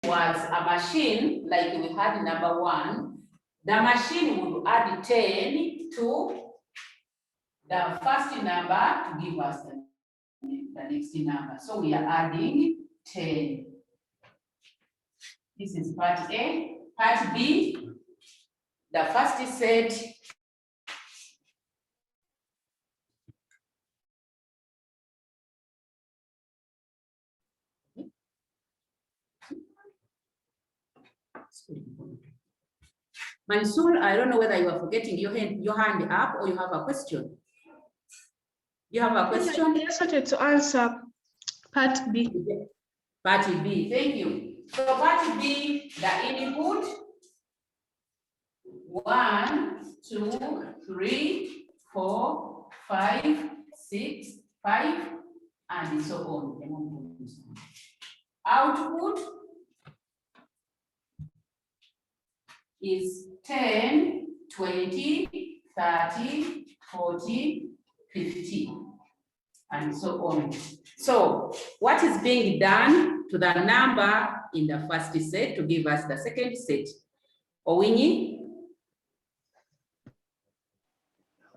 was a machine, like we had number 1, the machine would add 10 to the first number to give us the next number. So we are adding 10. This is part A. Part B, the first set Mansoor, I don't know whether you are forgetting your hand up or you have a question. You have a question? I just wanted to answer part B. Part B, thank you. So part B, the input 1, 2, 3, 4, 5, 6, 5, and so on. Output is 10, 20, 30, 40, 50, and so on. So what is being done to the number in the first set to give us the second set? Owinyi?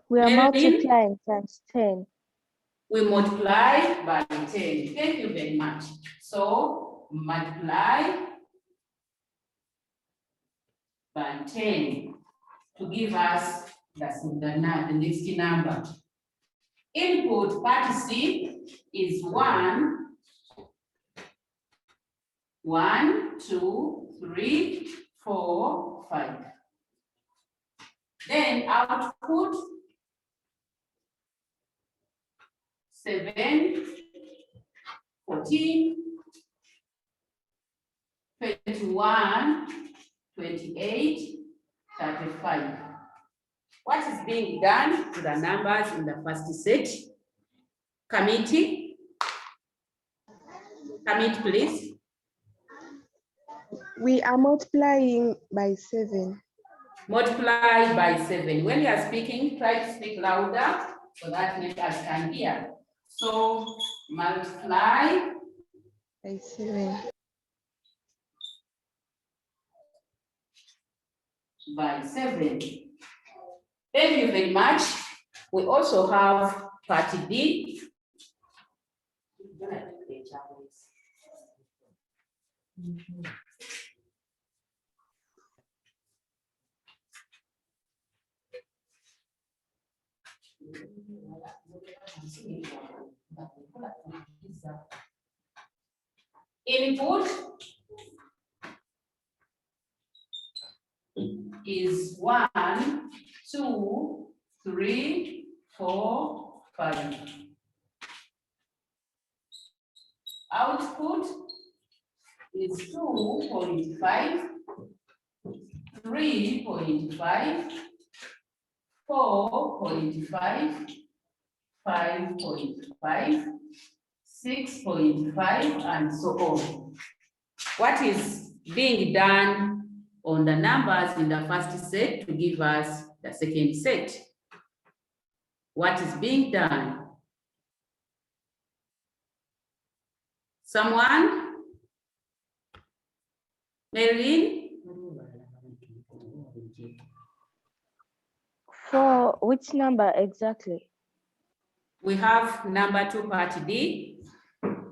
We are multiplying times 10. We multiply by 10. Thank you very much. So multiply by 10 to give us the next number. Input part C is 1, 2, 3, 4, 5. Then output 7, 14, 21, 28, 35. What is being done to the numbers in the first set? Committee, please. We are multiplying by 7. Multiply by 7. When you are speaking, try to speak louder so that neighbors can hear. So multiply by 7. By 7. Thank you very much. We also have part D. Input is 1, 2, 3, 4, 5. Output is 2.5, 3.5, 4.5, 5.5, 6.5, and so on. What is being done on the numbers in the first set to give us the second set? What is being done? Someone? Marilyn? For which number exactly? We have number 2 part D.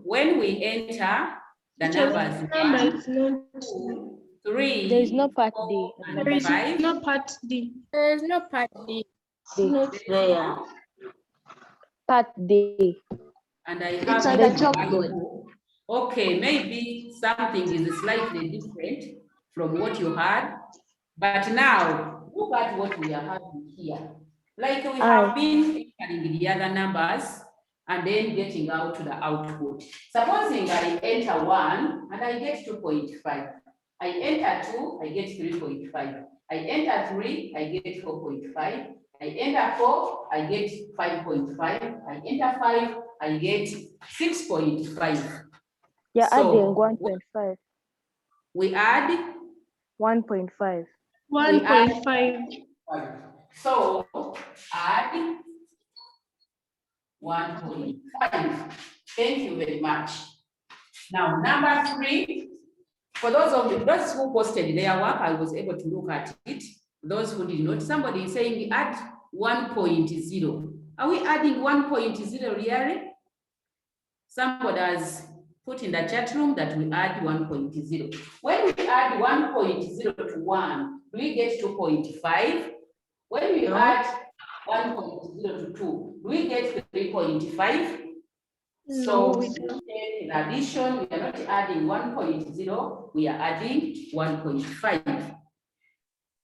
When we enter the numbers 1, 2, 3, there is no part D. There is no part D. There is no part D. Not there. Part D. And I have It's on the chalkboard. Okay, maybe something is slightly different from what you had, but now look at what we are having here. Like we have been entering the other numbers and then getting out to the output. Supposing I enter 1 and I get 2.5. I enter 2, I get 3.5. I enter 3, I get 4.5. I enter 4, I get 5.5. I enter 5, I get 6.5. You're So, adding 1.5. We add 1.5. 1.5. So add 1.5. Thank you very much. Now number 3, For those who posted their work, I was able to look at it. Those who did not, somebody is saying add 1.0. Are we adding 1.0 really? Somebody has put in the chat room that we add 1.0. When we add 1.0 to 1, do we get 2.5? When we add 1.0 to 2, do we get 3.5? No, So we don't. in addition, we are not adding 1.0, we are adding 1.5.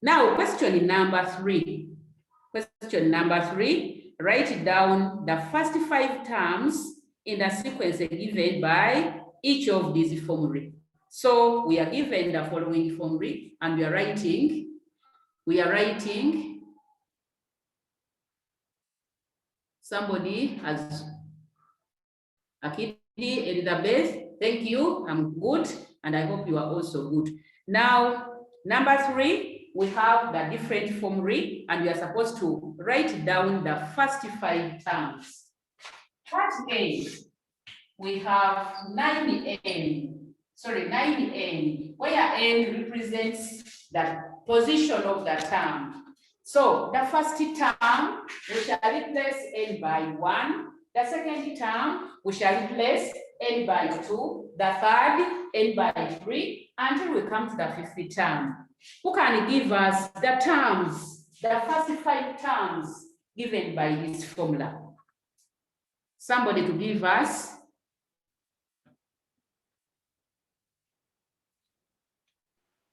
Now, question number 3. Question number 3, write down the first 5 terms in the sequence given by each of these formulae. So we are given the following formulae and we are writing, somebody has Akidi, Elizabeth, thank you, I'm good, and I hope you are also good. Now, number 3, we have the different formulae, and we are supposed to write down the first 5 terms. Part A, we have 9n, where n represents the position of the term. So the first term, we shall replace n by 1. The second term, we shall replace n by 2. The third, n by 3, until we come to the 5th term. Who can give us the terms, the first 5 terms given by this formula? Somebody to give us.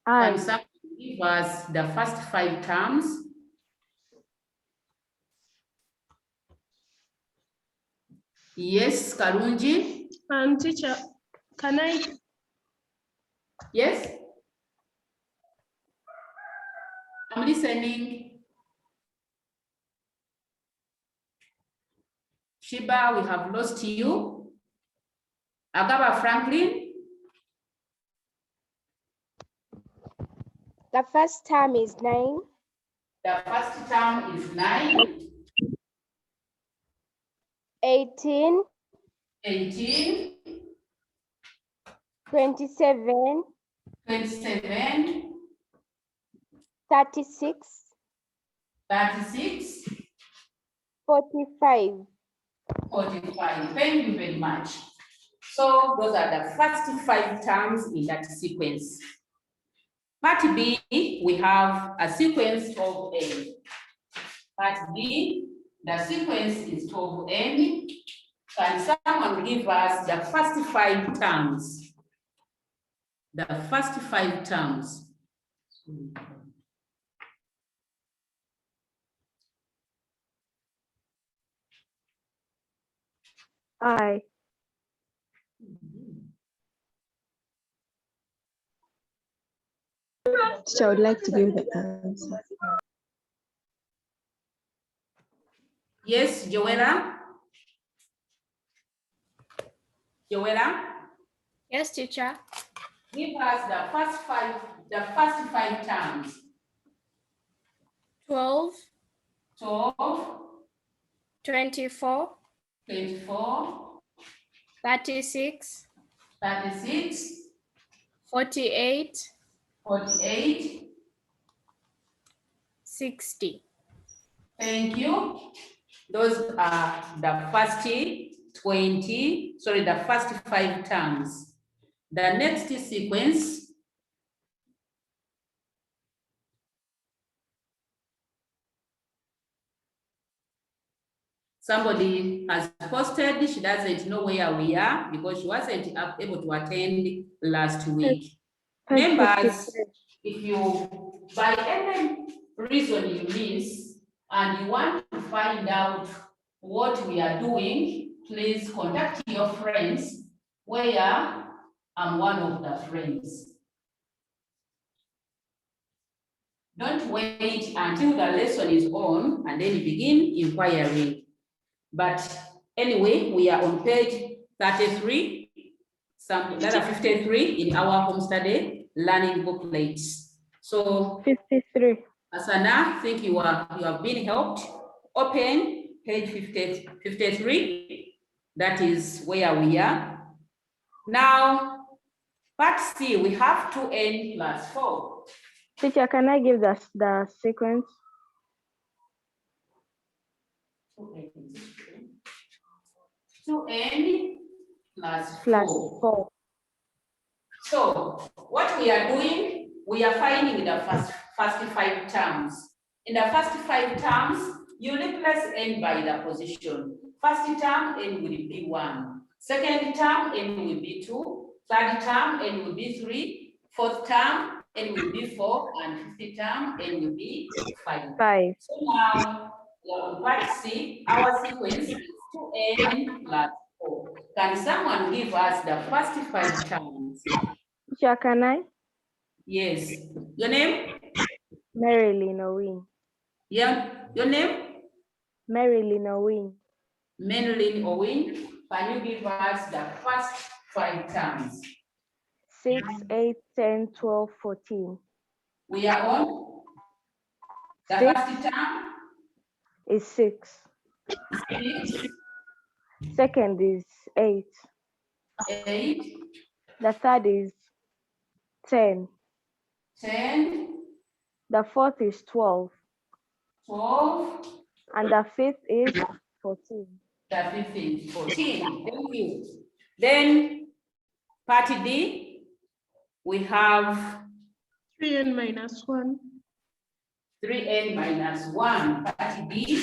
Can somebody give us the first 5 terms? Yes, Karunji. Teacher, can I? Yes. I'm listening. Shiba, we have lost you. Agaba Franklin. The first term is 9. The first term is 9. 18. 18. 27. 27. 36. 36. 45. 45. Thank you very much. So those are the first 5 terms in that sequence. Part B, we have a sequence of n. Part B, the sequence is 12n. Can someone give us the first 5 terms? The first 5 terms. I. So I would like to give the answer. Yes, Joella? Joella? Yes, teacher. Give us the first 5 terms. 12, 12, 24, 24, 36, 36, 48, 48. 60. Thank you. Those are the first 5 terms. The next sequence, somebody has posted, she doesn't know where we are because she wasn't able to attend last week. Members, if you, by any reason you miss and you want to find out what we are doing, please contact your friends, where I'm one of the friends. Don't wait until the lesson is on and then begin inquiring. But anyway, we are on page 33, that are 53 in our home study learning booklets. So 53. Asana, I think you have been helped. Open page 53. That is where we are. Now, Part C, we have 2n plus 4. Teacher, can I give the sequence? 2n plus Plus 4. 4. So what we are doing, we are finding the first 5 terms. In the first 5 terms, you replace n by the position. First term, n will be 1. Second term, n will be 2. Third term, n will be 3. Fourth term, n will be 4. And fifth term, n will be 5. 5. So now, on part C, our sequence is 2n plus 4. Can someone give us the first 5 terms? Teacher, can I? Yes. Your name? Marilyn Owen. Yeah. Your name? Marilyn Owen. Marilyn Owen. Can you give us the first 5 terms? 6, 8, 10, 12, 14. We are on the 6 first term is 6. 6, Second is 8. 8, The third is 10. 10, The fourth is 12. 12, And the fifth is 14. the 15, 14. Thank you. Then part D, we have 3n minus 1. 3n minus 1. Part D,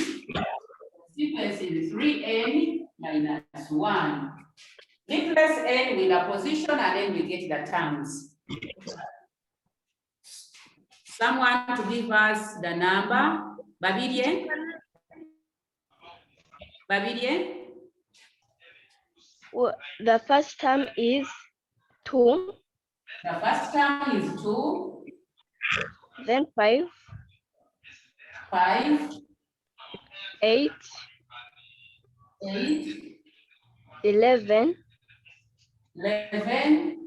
sequence is 3n minus 1. Replace n with a position and then we get the terms. Someone to give us the number. Babidien? Babidien? Well, the first term is 2, The first term is 2, then 5, 5, 8, 8, 11, 11,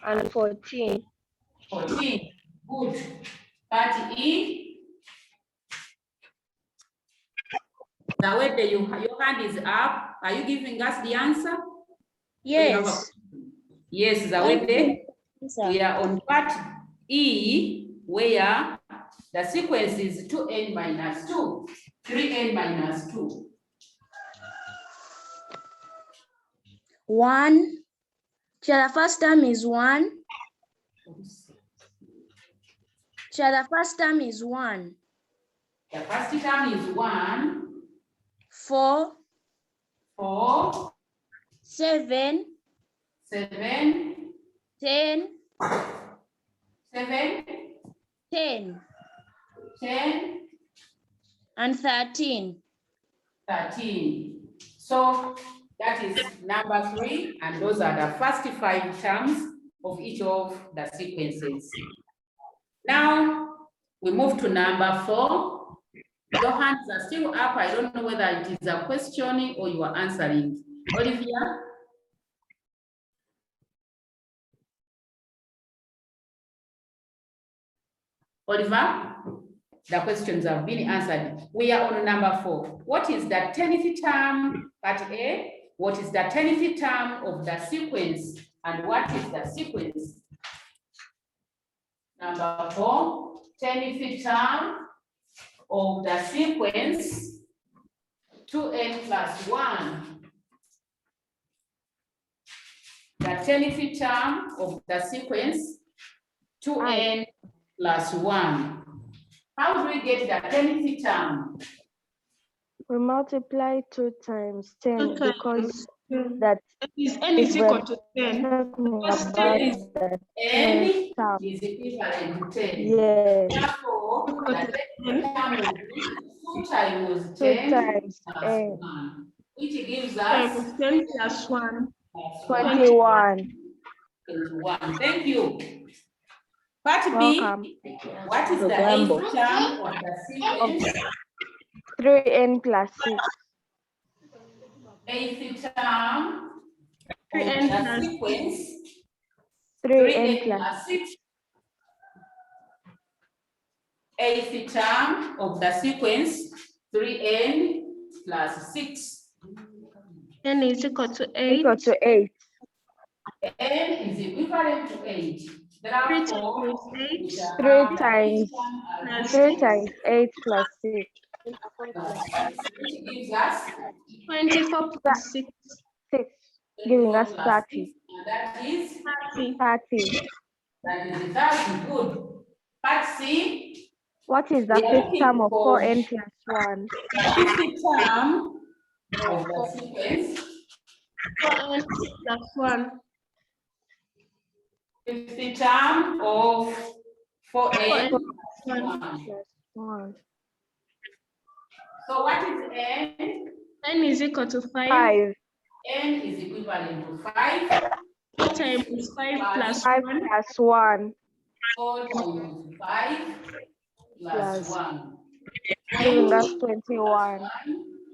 and 14. 14. Good. Part E. The way that your hand is up, are you giving us the answer? Yes. Yes, the way that we are on part E, where the sequence is 2n minus 2, 3n minus 2. 1. The first term is 1. The first term is 1. The first term is 1, 4, 4, 7, 7, 10, 7, 10, 10, and 13. 13. So that is number 3, and those are the first 5 terms of each of the sequences. Now we move to number 4. Your hands are still up. I don't know whether it is a questioning or you are answering. Olivia? Oliver? The questions have been answered. We are on number 4. What is the 10th term, part A? What is the 10th term of the sequence? And what is the sequence? Number 4, 10th term of the sequence, 2n plus 1. The 10th term of the sequence, 2n plus 1. How do we get the 10th term? We multiply 2 times 10 2 times because 10. that Is n is equal to 10. talking Because about 10 is the n 10th term. is equivalent to 10. Yes, Therefore, the 10th term will be 2 times 2 10 times plus 10, 1, which gives Times us 10 plus 1. plus 21. 21. Thank you. Part B, Welcome. what is the 8th term of the sequence? 3n plus 6. 8th term of 3n the plus sequence, 3n 3n plus plus 6. 8th term of the sequence, 3n plus 6. n is equal to 8. equal to 8. n is equivalent to 8. Therefore, 3 times 8 plus 6. which gives us 24 plus 6. 6, giving us 30. and that is 30. 30. that is 30. Good. Part C. What is the We are fifth looking term of for 4n plus 1? the fifth term of the sequence. 4n plus 1. Fifth term of 4n 4n plus plus 1. 1. Plus 1. So what is n? N is equal to 5. 5. N is equivalent to 5. 4 times 5 plus 5 1. plus 1. 4 times 5 plus Plus 1. giving us 21.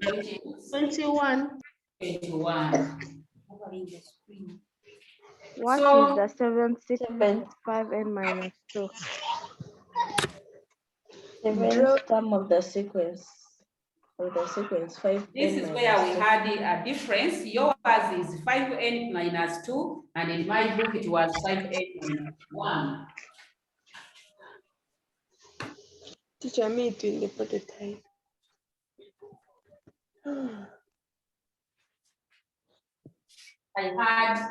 Which is 21. 21. What So, is the seventh sequence of 5n minus 2? Seventh term of the sequence. 5n this is where we had a difference. Yours is 5n minus 2, and in my book it was 5n minus 1. Teacher, me doing the prototype. I had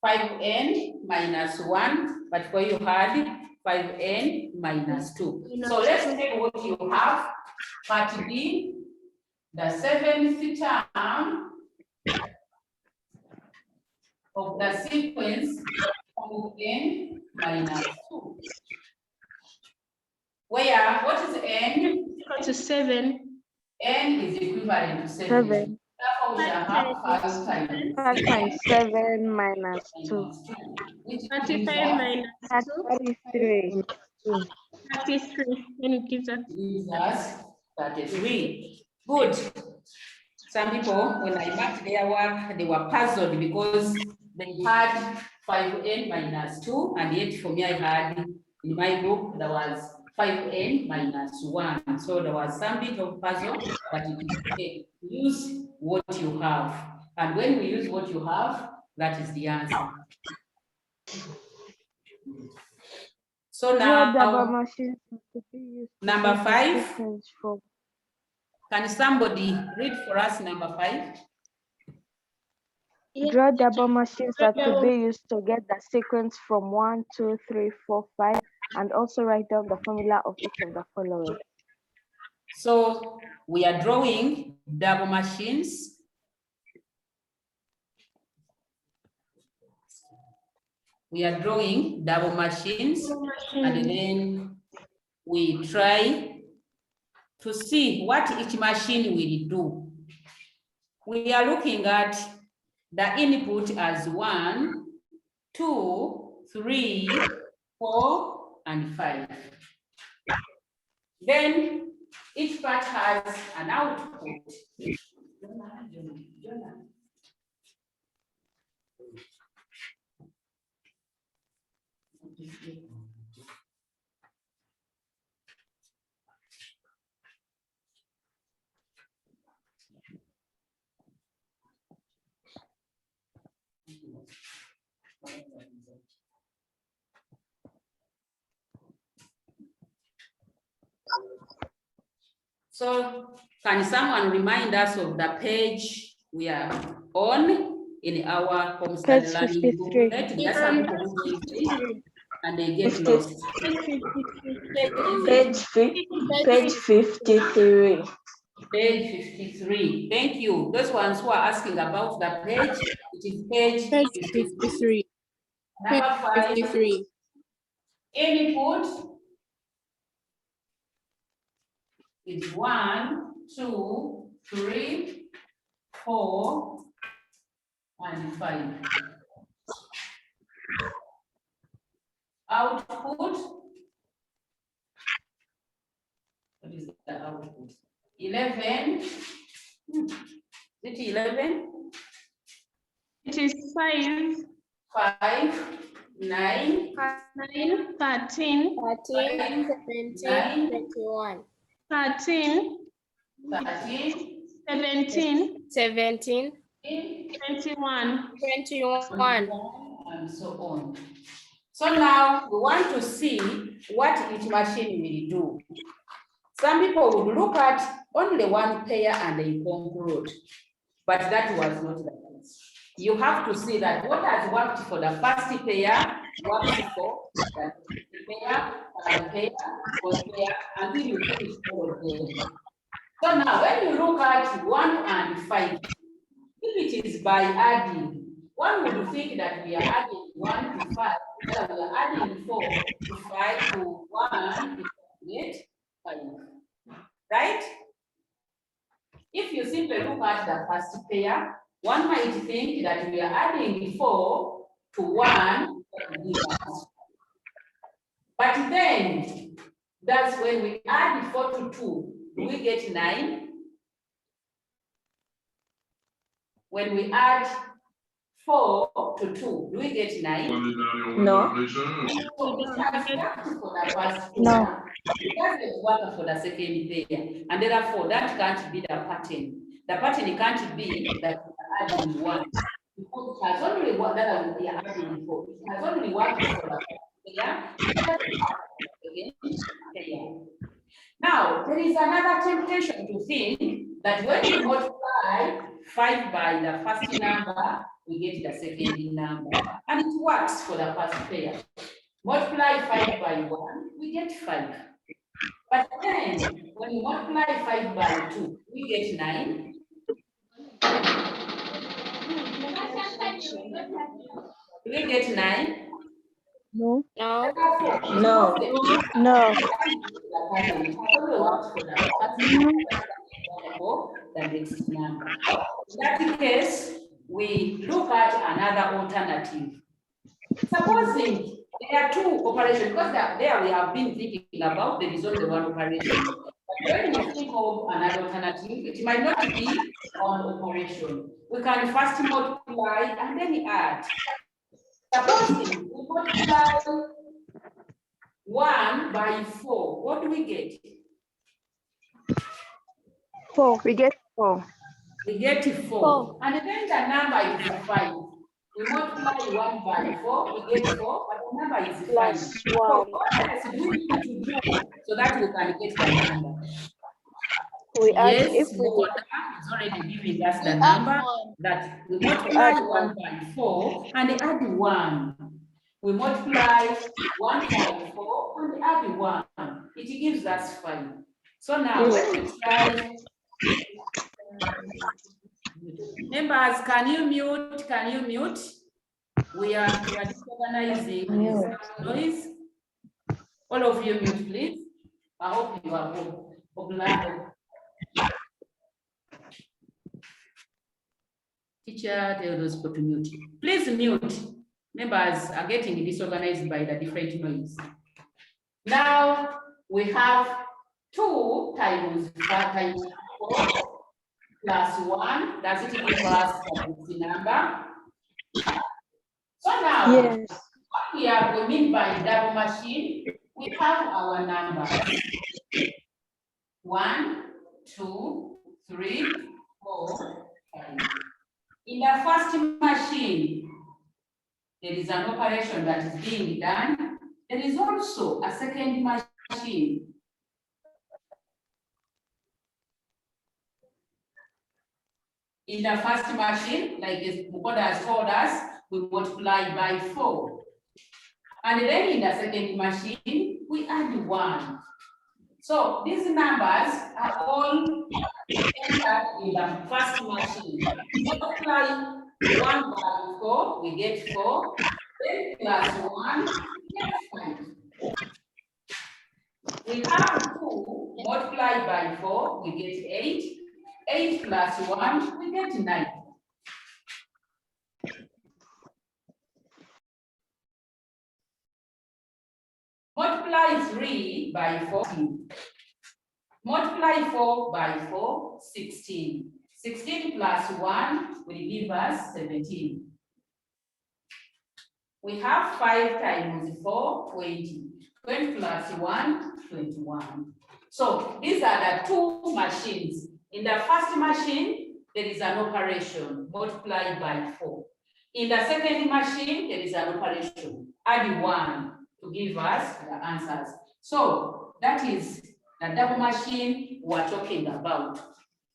5n minus 1, but for you had 5n minus 2. So let's take what you have. Part B, the seventh term of the sequence of n minus 2. Where, what is n? Equal to 7. N is equivalent to 7. 7. Therefore, we shall have 5 times 5 times 7 minus 2. which 35 gives us, minus 33. 33. Then it gives us 33. Good. Some people, when I marked their work, they were puzzled because they had 5n minus 2, and yet for me, I had in my book, there was 5n minus 1. So there was some bit of puzzle, but it is okay. Use what you have. And when we use what you have, that is the answer. So Draw double now, machines to be used to number get the 5. sequence from Can somebody read for us number 5? Draw double machines that could be used to get the sequence from 1, 2, 3, 4, 5, and also write down the formula of each of the following. So we are drawing double machines. We are drawing double machines, and then we try to see what each machine will do. We are looking at the input as 1, 2, 3, 4, and 5. Then each part has an output. So can someone remind us of the page we are on in our home study Page learning 53. booklet? There are some people who go into it and they get 50. lost. Page 53. Page 53. Thank you. Those ones who are asking about the page, it is page 53. Number 5. 53. Input is 1, 2, 3, 4, and 5. Output. What is the output? 11. Is it 11? It is 5, 5, 9, 9, 13, 13, 17, 21. 13, 13, 17, 17, 21. 21. and so on. So now we want to see what each machine will do. Some people would look at only one pair and they conclude, but that was not the case. You have to see that what has worked for the first pair works for the pair, third pair, fourth pair, until you finish all of them. So now when you look at 1 and 5, if it is by adding, one would think that we are adding 1 to 5, that we are adding 4 to 5 to 1 to 8, 5. Right? If you simply look at the first pair, one might think that we are adding 4 to 1. But then, that's when we add 4 to 2, do we get 9? When we add 4 to 2, do we get 9? No. So it has worked for the first No. pair. It doesn't work for the second pair. And therefore, that can't be the pattern. The pattern can't be that we are adding 1. Because it has only worked that we are adding 4. It has only worked for the pair. Now, there is another temptation to think that when we multiply 5 by the first number, we get the second number. And it works for the first pair. Multiply 5 by 1, we get 5. But then, when you multiply 5 by 2, we get 9. Do we get 9? No. No. No. No. The next number. In that case, we look at another alternative. Supposing there are 2 operations, because there we have been thinking about there is only one operation. But when we think of another alternative, it might not be one operation. We can first multiply and then add. Supposing we multiply 1 by 4, what do we get? 4. We get 4. We get 4. And then the number is 5. We multiply 1 by 4, we get 4, but the number is 5. Plus So 1. what else do we need to do so that we can get the number? We add, Yes, if we Mokoda is already giving us the number that we multiply 1 by 4 and add 1. We multiply 1 by 4 and add 1. It gives us 5. So now when we try, members, can you mute? Can you mute? We are disorganizing noise. All of you mute, please. I hope you are obliged. Teacher, tell those people to mute. Please mute. Members are getting disorganized by the different noise. Now we have 2 times 4 plus 1. Does it give us the number? So now, yes. what we mean by double machine, we have our numbers. 1, 2, 3, 4, 5. In the first machine, there is an operation that is being done. There is also a second machine. In the first machine, like Mukoda has told us, we multiply by 4. And then in the second machine, we add 1. So these numbers are all entered in the first machine. Multiply 1 by 4, we get 4. Then plus 1, we get 5. We have 2 multiplied by 4, we get 8. 8 plus 1, we get 9. Multiply 3 by 14. Multiply 4 by 4, 16. 16 plus 1 will give us 17. We have 5 times 4, 20. 20 plus 1, 21. So these are the 2 machines. In the first machine, there is an operation, multiplied by 4. In the second machine, there is an operation. Add 1 to give us the answers. So that is the double machine we're talking about.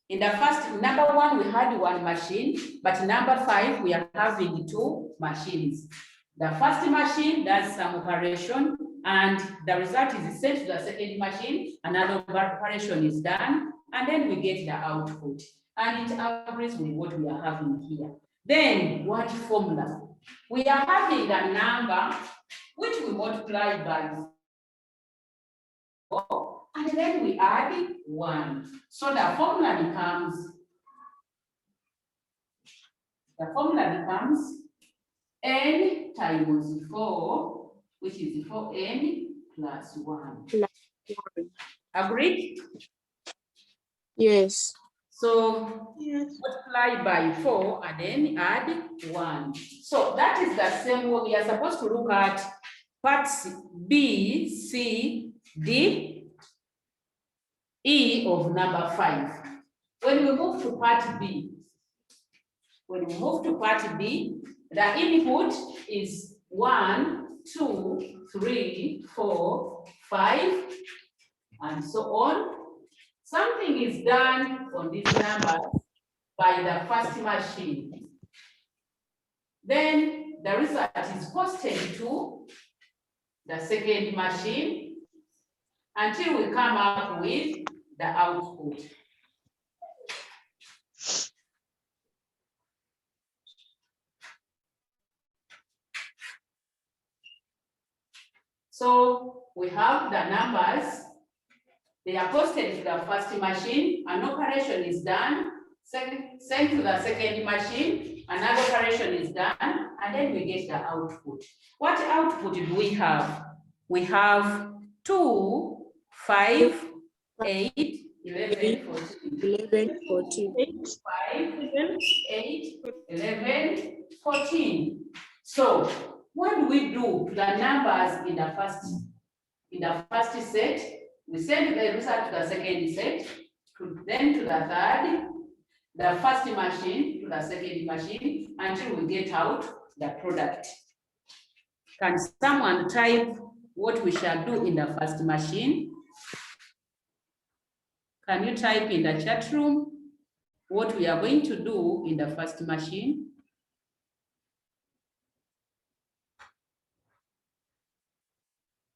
In the first, number 1, we had 1 machine, but number 5, we are having 2 machines. The first machine does some operation, and the result is sent to the second machine. Another operation is done, and then we get the output. And it agrees with what we are having here. Then, what formula? We are having a number which we multiply by 4, and then we add 1. So the formula becomes n times 4, which is 4n plus 1. Agreed? Yes. So multiply by 4 and then add 1. So that is the same way we are supposed to look at parts B, C, D, E of number 5. When we move to part B, the input is 1, 2, 3, 4, 5, and so on. Something is done on these numbers by the first machine. Then the result is posted to the second machine until we come up with the output. So we have the numbers. They are posted to the first machine, an operation is done, sent to the second machine, another operation is done, and then we get the output. What output do we have? We have 2, 5, 8, 11, 14. 5, 8, 11, 14. So what do we do to the numbers in the first set? We send the result to the second set, then to the third, the first machine to the second machine, until we get out the product. Can someone type what we shall do in the first machine? Can you type in the chat room what we are going to do in the first machine?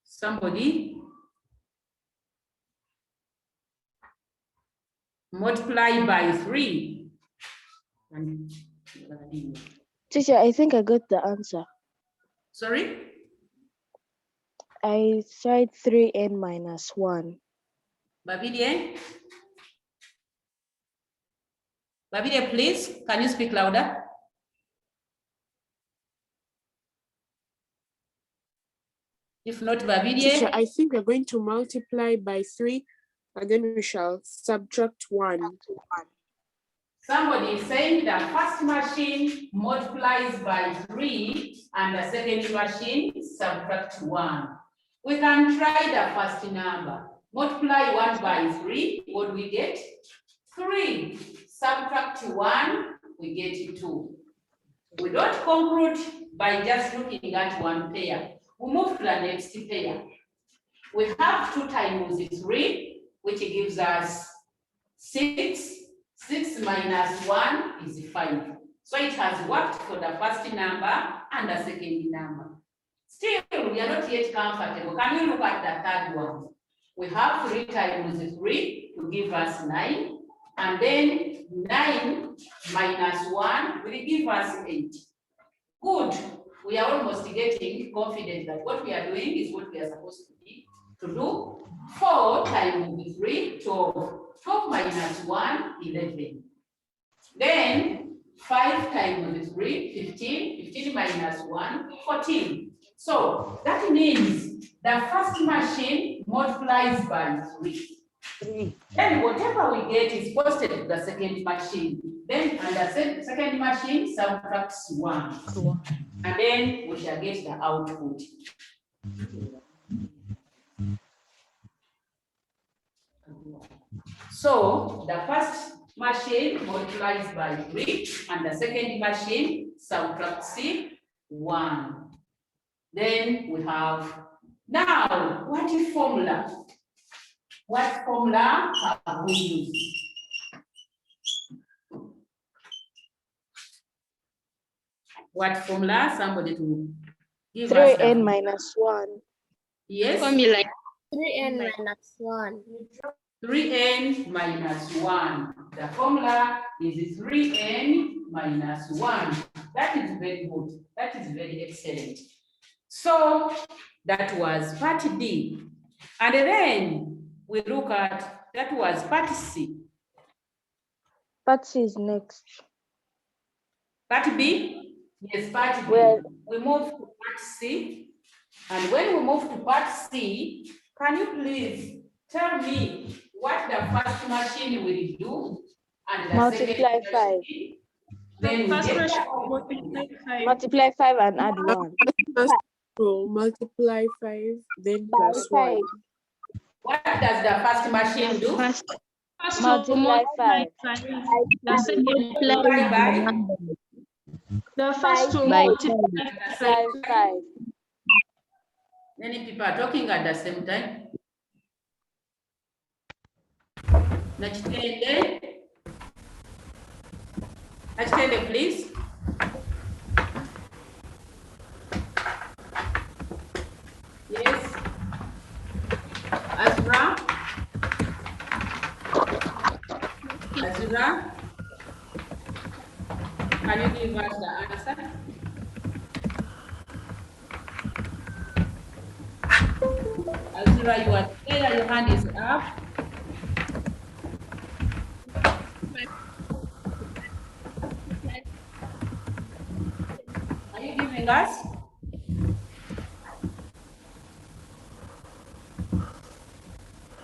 Somebody? Multiply by 3. Teacher, I think I got the answer. Sorry? I tried 3n minus 1. Babide? Babide, please, can you speak louder? If not, Babide? Teacher, I think we're going to multiply by 3 and then we shall subtract 1. Somebody is saying the first machine multiplies by 3 and the second machine subtracts 1. We can try the first number. Multiply 1 by 3, what do we get? 3. Subtract 1, we get 2. We don't conclude by just looking at one pair. We move to the next pair. We have 2 times 3, which gives us 6. 6 minus 1 is 5. So it has worked for the first number and the second number. Still, we are not yet comfortable. Can you look at the third one? We have 3 times 3 to give us 9. And then 9 minus 1 will give us 8. Good. We are almost getting confident that what we are doing is what we are supposed to do. 4 times 3, 12. 12 minus 1, 11. Then 5 times 3, 15. 15 minus 1, 14. So that means the first machine multiplies by 3. Then whatever we get is posted to the second machine. Then and the second machine subtracts 1. And then we shall get the output. So the first machine multiplies by 3, and the second machine subtracts 1. Then we have, now, what formula? What formula have we used? What formula? Somebody to give us the 3n minus 1. Yes. Formula. 3n minus 1. 3n minus 1. The formula is 3n minus 1. That is very good. That is very excellent. So that was part B. And then we look at, that was part C. Part C is next. Part B? Yes, part B. Well, we move to part C. And when we move to part C, can you please tell me what the first machine will do and the multiply second 5. machine? Then we First get question, the multiply 5. Multiply 5 and add 1. First row, multiply 5, then plus 1. what does the first machine do? First Multiply 5. 5. The second Multiply by the first to By multiply 5. 5. Many people are talking at the same time. Nachitende, please. Yes. Azra. Azra. Can you give us the answer? Azra, you are there, your hand is up. Are you giving us?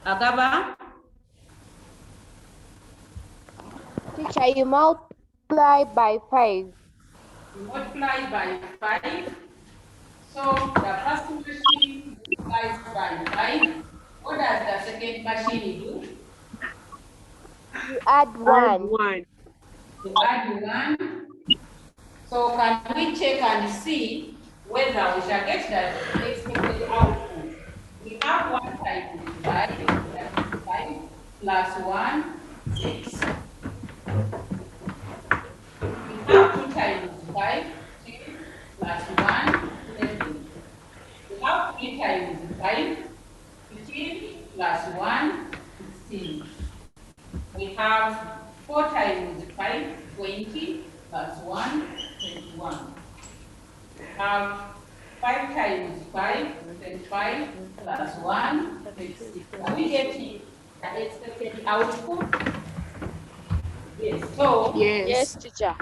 Akaba? Teacher, you multiply by 5. You multiply by 5. So the first machine multiplies by 5. What does the second machine do? You add 1. 1. You add 1. So can we check and see whether we shall get the expected output? We have 1 times 5, that is 5, plus 1, 6. We have 2 times 5, 10, plus 1, 11. We have 3 times 5, 15, plus 1, 16. We have 4 times 5, 20, plus 1, 21. We have 5 times 5, 25, plus 1, 26. Are we getting the expected output? Yes. So, Yes, teacher.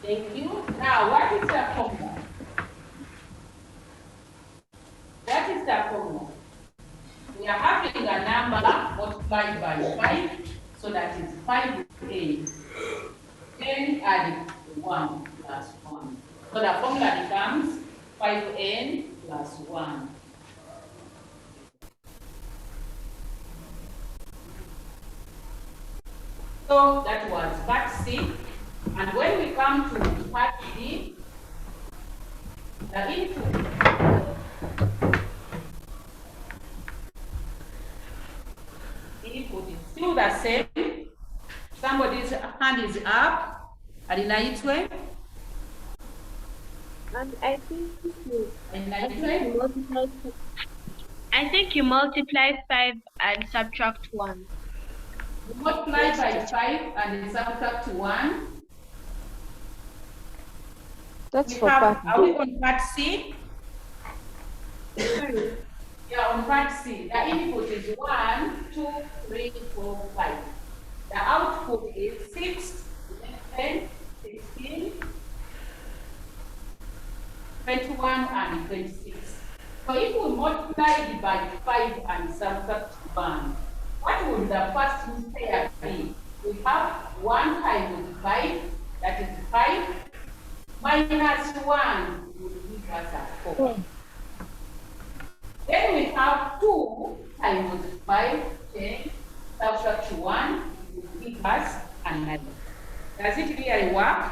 thank you. Now, what is the formula? What is the formula? We are having a number multiplied by 5, so that is 5a. Then add 1 plus 1. So the formula becomes 5n plus 1. So that was part C. And when we come to part D, the input is still the same. Somebody's hand is up. Alinaitwe. I think you multiply 5 and subtract 1. Multiply by 5 and subtract 1. That's We for have, part are we B. on part C? Yeah, on part C. The input is 1, 2, 3, 4, 5. The output is 6, 10, 16, 21, and 26. So if we multiply it by 5 and subtract 1, what would the first pair be? We have 1 times 5, that is 5, minus 1 will give us a 4. Then we have 2 times 5, 10, subtract 1 will give us a 100. Does it really work?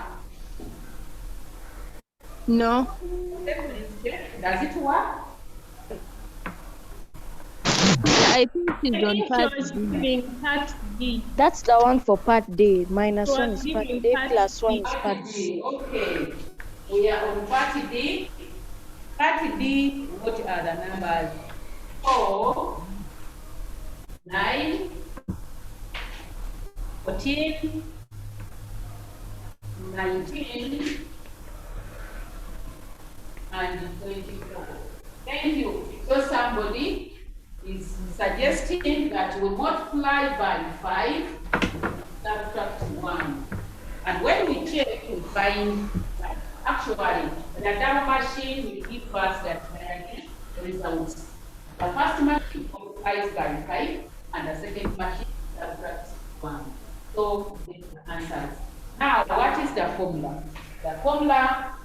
No. Does it work? I think she's I on think she part was D. giving part D. That's the one for part D. She -1 was is part giving D, part +1 D. is part Part C. D, okay. We are on part D. Part D, what are the numbers? 4, 9, 14, 19, and 24. Thank you. So somebody is suggesting that we multiply by 5, subtract 1. And when we check, we find that actually the data machine will give us the results. The first machine multiplies by 5, and the second machine subtracts 1. So these are the answers. Now, what is the formula? The formula,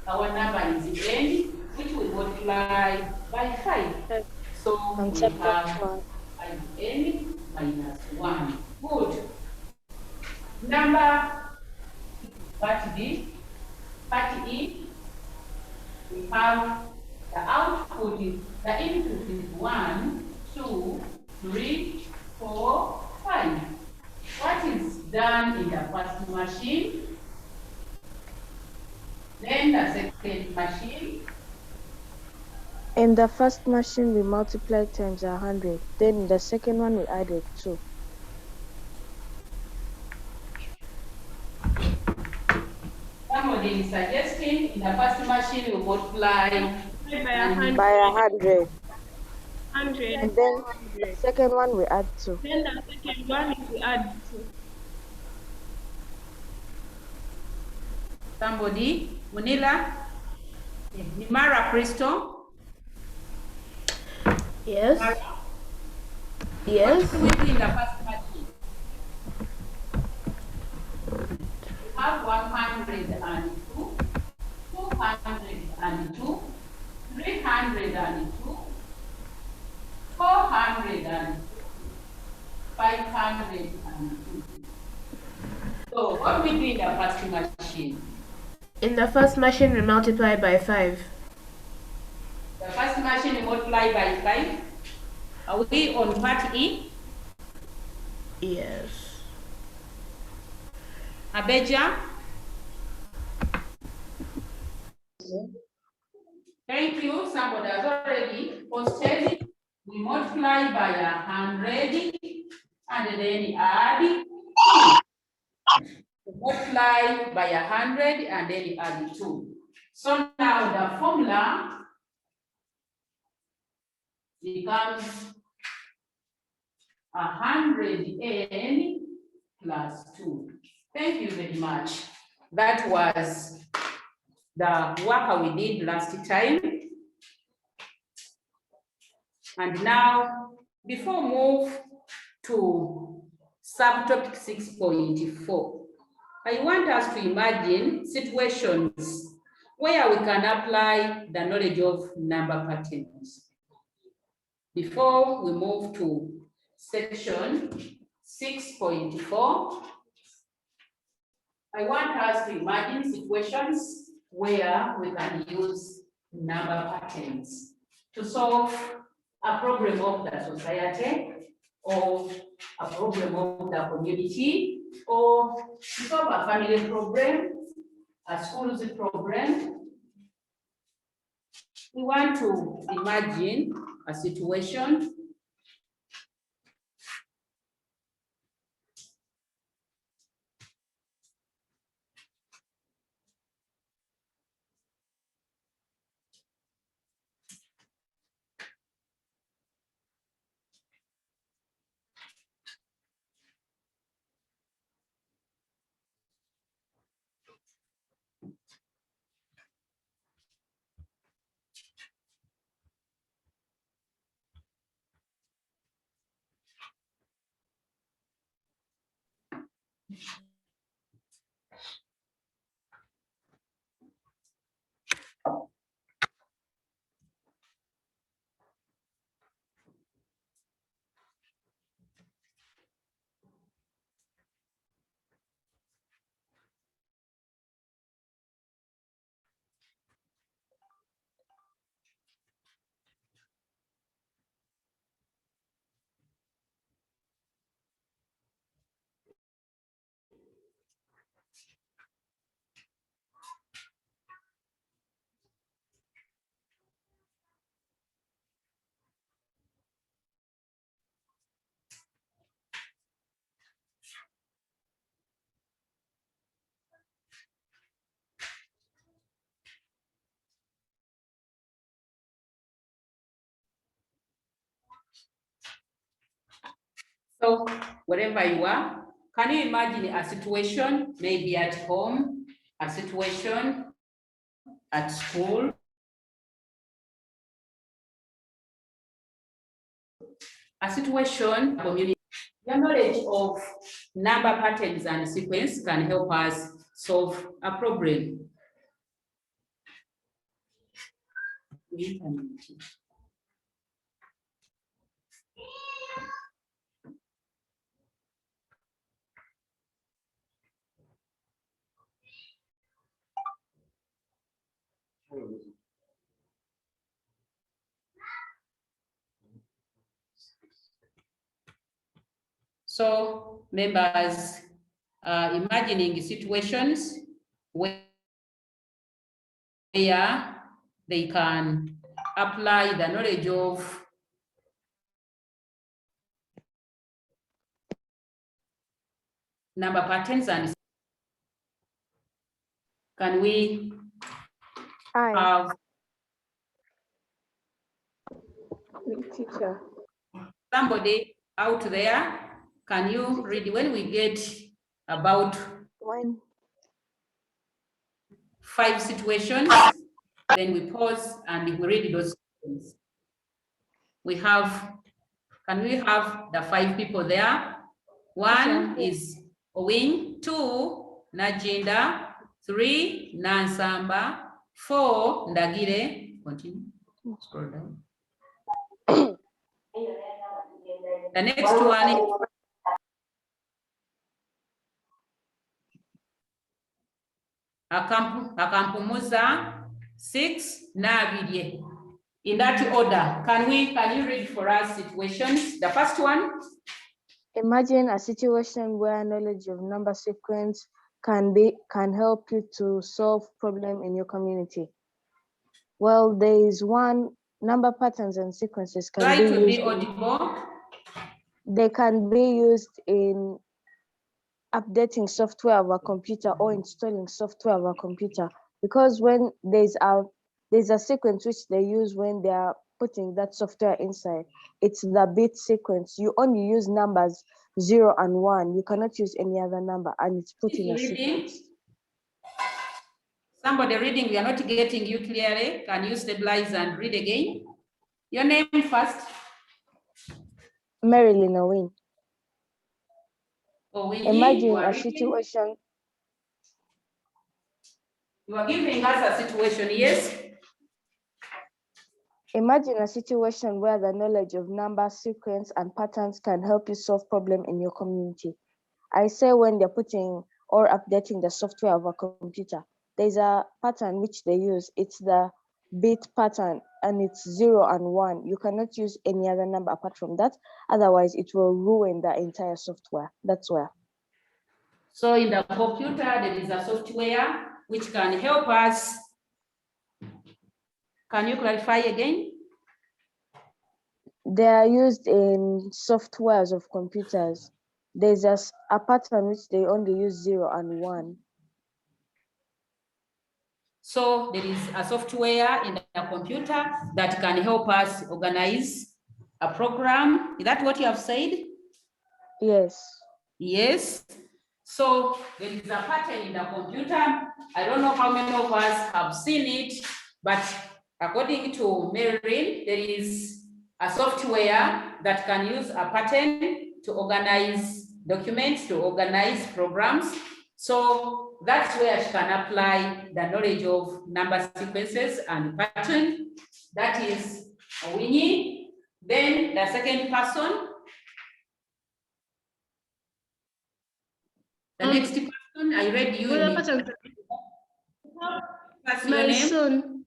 our number is n, which we multiply by 5. So And we subtract have 1. 5n minus 1. Good. Number part B, part E, we have the output is, the input is 1, 2, 3, 4, 5. What is done in the first machine? Then the second machine. In the first machine, we multiply times 100. Then in the second one, we added 2. Somebody is suggesting in the first machine we multiply By 100. 100. And then the second one, we add 2. Then the second one is we add 2. Somebody, Munila, Nimara Crystal. Yes. Mara, Yes. what do we do in the first machine? We have 102, 202, 302, 402, 502. So what do we do in the first machine? In the first machine, we multiply by 5. The first machine we multiply by 5. Are we on part E? Yes. Abeja? Thank you. Somebody has already posted. We multiply by 100 and then add 2. We multiply by 100 and then add 2. So now the formula becomes 100n plus 2. Thank you very much. That was the work we did last time. And now, before we move to subtopic 6.4, I want us to imagine situations where we can apply the knowledge of number patterns. Before we move to section 6.4, I want us to imagine situations where we can use number patterns to solve a problem of the society, or a problem of the community, or to solve a family problem, a school's problem. We want to imagine a situation So wherever you are, can you imagine a situation, maybe at home, a situation at school, a situation, community? Your knowledge of number patterns and sequence can help us solve a problem. So members are imagining situations where they can apply the knowledge of number patterns and can we have Teacher. somebody out there? Can you read when we get about 5 situations, then we pause and we read those situations. We have, can we have the 5 people there? 1 is Owing, 2 Najinda, 3 Nansamba, 4 Ndagire. Continue. Scroll down. The next one is Akampumuza, 6 Nabidye. In that order, can you read for us situations? The first one. Imagine a situation where knowledge of number sequence can help you to solve problem in your community. Well, there is one, number patterns and sequences can be audible. They can be used in updating software of a computer or installing software of a computer, because when there's a sequence which they use when they are putting that software inside, it's the bit sequence. You only use numbers 0 and 1. You cannot use any other number, and it's put in a sequence. Somebody reading, we are not getting you clearly. Can you stabilize and read again? Your name first. Marilyn Owen. Imagine a reading. situation. You are giving us a situation, yes? Imagine a situation where the knowledge of number, sequence, and patterns can help you solve problems in your community. I say when they're putting or updating the software of a computer, there's a pattern which they use. It's the bit pattern, and it's 0 and 1. You cannot use any other number apart from that. Otherwise, it will ruin the entire software. That's where. So in the computer, there is a software which can help us. Can you clarify again? They are used in softwares of computers. There's a pattern which they only use 0 and 1. So there is a software in a computer that can help us organize a program. Is that what you have said? Yes. Yes. So there is a pattern in the computer. I don't know how many of us have seen it, but according to Marilyn, there is a software that can use a pattern to organize documents, to organize programs. So that's where she can apply the knowledge of number sequences and pattern. That is Winnie. Then the second person. The next person, I read you. My son.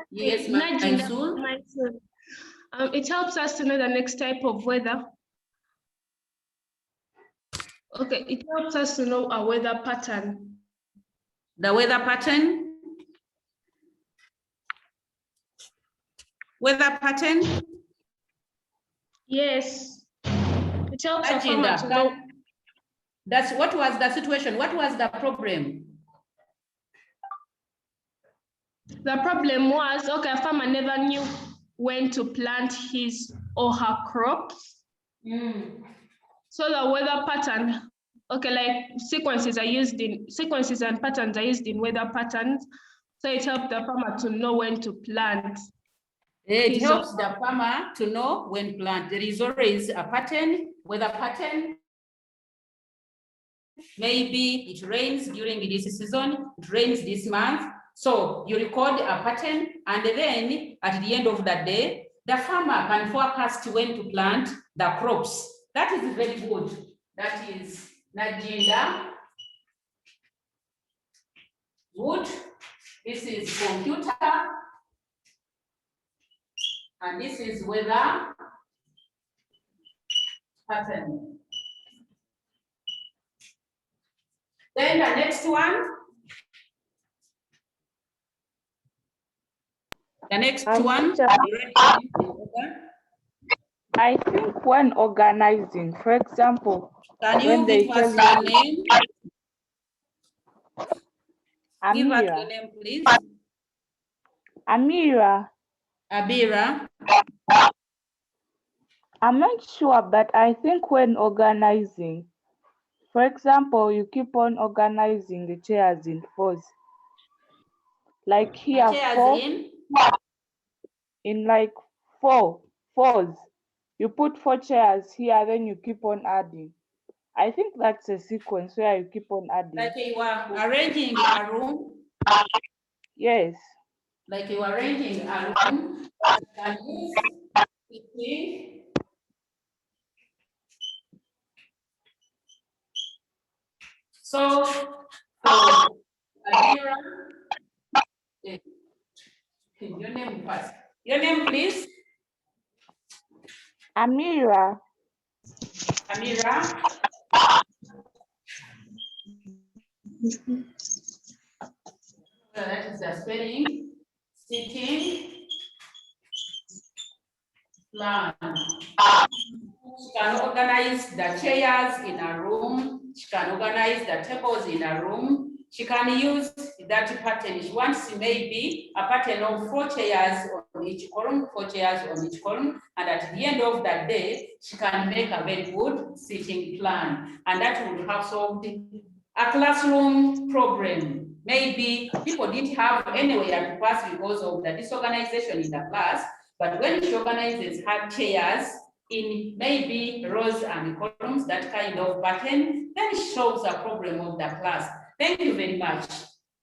Yes, my son. It helps us to know the next type of weather. Okay, it helps us to know a weather pattern. The weather pattern? Weather pattern? Yes. It helps a farmer to know. That's what was the situation? What was the problem? The problem was, okay, a farmer never knew when to plant his or her crops. So the weather pattern, okay, like sequences and patterns are used in weather patterns. So it helps the farmer to know when to plant. It helps the farmer to know when plant. There is always a pattern, weather pattern. Maybe it rains during this season, it rains this month. So you record a pattern, and then at the end of the day, the farmer can forecast when to plant the crops. That is very good. That is Najinda. Good. This is computer. And this is weather pattern. Then the next one. The next one. I think when organizing, for example, can you when they give us tell your name? Give us Amira. your name, please. Amira. Abira. I'm not sure, but I think when organizing, for example, you keep on organizing the chairs in fours. Like here, Chairs in like fours. You put 4 chairs here, then you keep on adding. I think that's a sequence where you keep on adding. Like you are arranging a room? Yes. Like you are arranging a room, can use sitting. So, Abira, your name first. Your name, please? Amira. Amira. That is the spelling. Sitting. Plan. She can organize the chairs in a room. She can organize the tables in a room. She can use that pattern. She wants maybe a pattern of 4 chairs on each column, 4 chairs on each column. And at the end of that day, she can make a very good sitting plan. And that would have solved a classroom problem. Maybe people didn't have anywhere to pass because of the disorganization in the class. But when she organizes her chairs in maybe rows and columns, that kind of pattern, then it solves the problem of the class. Thank you very much.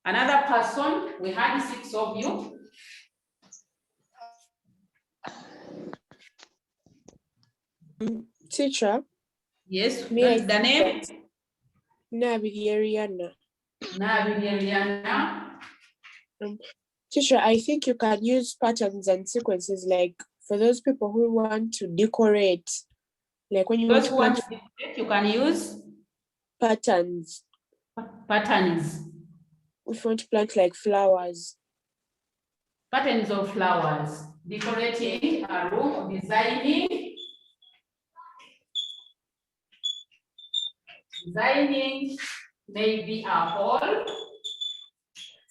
Another person, we had 6 of you. Teacher? Yes, what is the name? Nabiriana. Nabiriana. Teacher, I think you can use patterns and sequences like for those people who want to decorate. Like when you Those who want want to decorate, you can use patterns. Patterns. If you want to plant like flowers. Patterns of flowers. Decorating a room, designing maybe a hall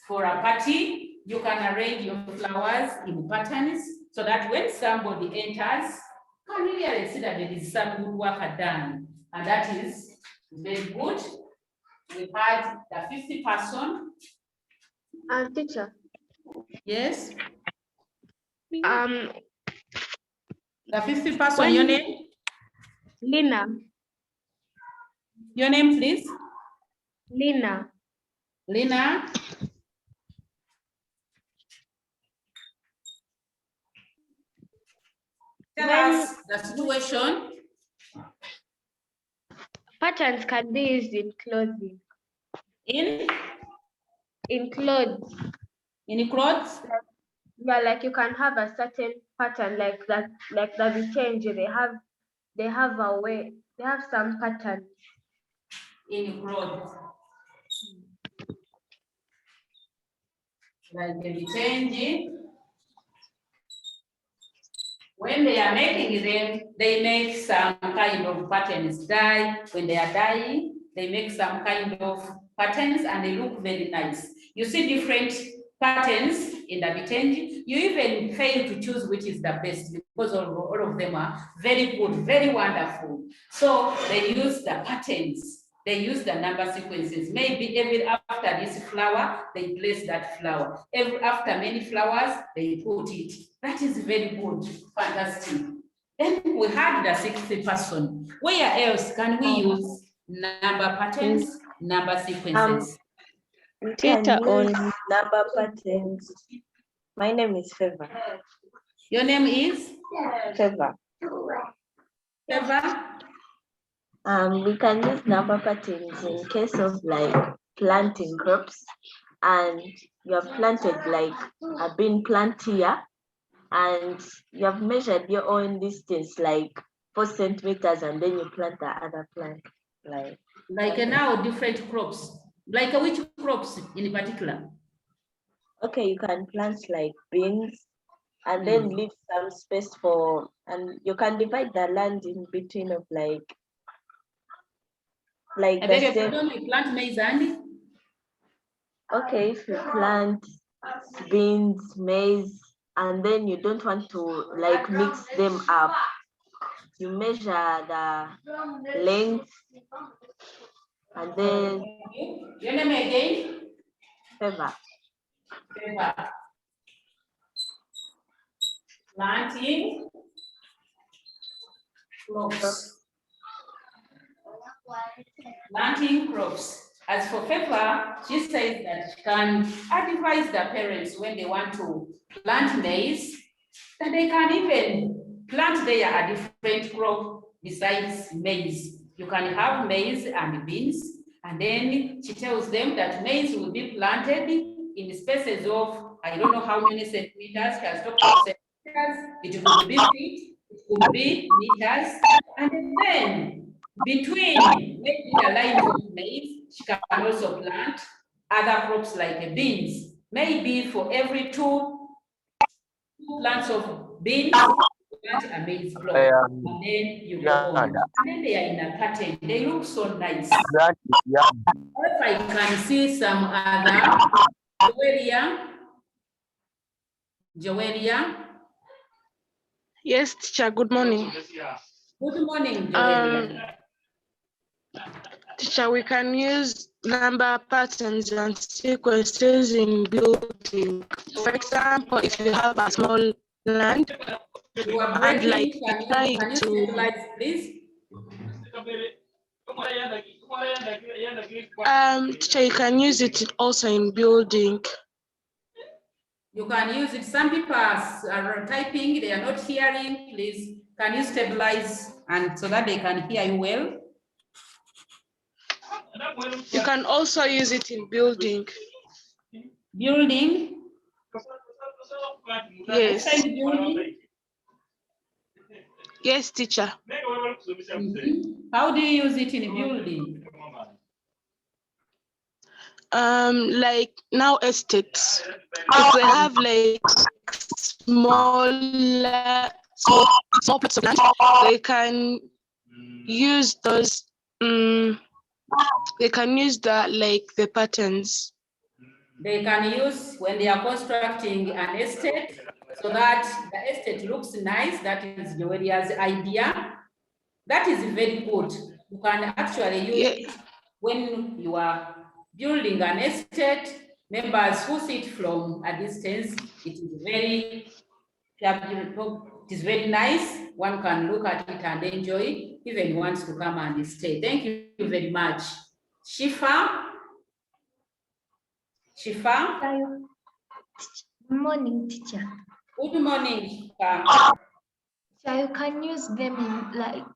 for a party. You can arrange your flowers in patterns so that when somebody enters, can really see that there is some good work done. And that is very good. We had the 50 person. Teacher. Yes. The 50 person, your name? Lina. Your name, please? Lina. Lina. Tell us the situation. Patterns can be used in clothing. In clothes. In clothes? Yeah, like you can have a certain pattern like that, like the change. They have a way, they have some pattern. In clothes. Like the change. When they are making them, they make some kind of patterns dye. When they are dyeing, they make some kind of patterns and they look very nice. You see different patterns in the vitenge. you even fail to choose which is the best because all of them are very good, very wonderful. So they use the patterns. They use the number sequences. Maybe every after this flower, they place that flower. Every after many flowers, they put it. That is very good, fantastic. Then we had the 60th person. Where else can we use number patterns, number sequences? We can Teacher on use number patterns. My name is Favor. Your name is? Favor. Favor? We can use number patterns in case of like planting crops, and you have planted like a bean plant here, and you have measured your own distance like 4 centimeters, and then you plant the other plant like now different crops. Like which crops in particular? Okay, you can plant like beans and then leave some space for, and you can divide the land in between of like I the beg your same. pardon, you plant maize and? Okay, if you plant beans, maize, and then you don't want to like mix them up, you measure the length, and then Your name again? Favor. Favor. Planting crops. Planting crops. As for Favor, she says that she can advise the parents when they want to plant maize, that they can even plant there a different crop besides maize. You can have maize and beans, and then she tells them that maize will be planted in spaces of, I don't know how many centimeters, she has talked about centimeters, it could be feet, it could be meters, and then between maybe the lines of maize, she can also plant other crops like beans. Maybe for every two plants of beans, plant a maize crop, and then you go on. And then they are in a pattern. They look so nice. If I can see some other Joelia. Yes, teacher, good morning. Good morning, Joelia. Teacher, we can use number patterns and sequences in building. For example, if you have a small land, You are and breaking. like Can you stabilize, please? Teacher, you can use it also in building. You can use it. Some people are typing, they are not hearing. Please, can you stabilize and so that they can hear you well? You can also use it in building. Building? Yes. Building? Yes, teacher. How do you use it in building? Like now estates, if they have like small plots of land, they can use those. They can use the patterns. They can use when they are constructing an estate so that the estate looks nice. That is Joelia's idea. That is very good. You can actually use it when you are building an estate. Members who sit from a distance, it is very nice. One can look at it and enjoy, even wants to come and stay. Thank you very much. Shifa? Good morning, teacher. Good morning, Shifa. So you can use them in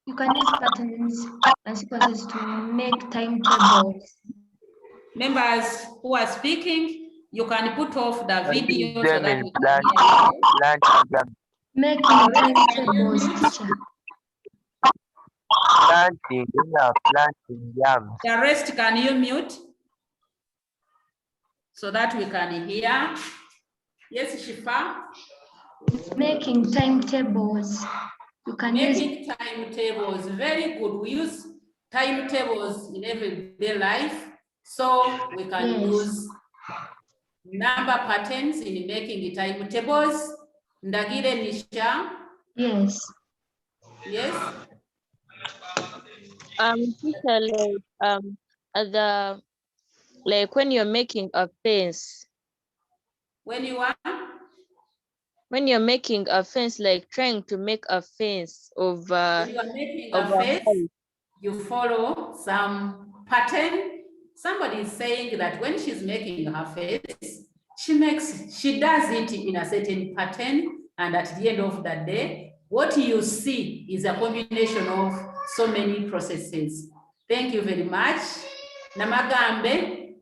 you can use patterns and sequences to make timetables. Members who are speaking, you can put off the video so that we can making timetables, teacher. Planting yams. The rest, can you mute so that we can hear? Yes, Shifa. Making timetables. You can making timetables. Very good. We use timetables in everyday life, so we can use number patterns in making timetables. Ndagire Nisha. Yes. Yes. Teacher, like when you're making a fence. When you are? When you're making a fence, like trying to make a fence of when you are making a fence, you follow some pattern. Somebody is saying that when she's making her fence, she does it in a certain pattern, and at the end of the day, what you see is a combination of so many processes. Thank you very much. Namagambe.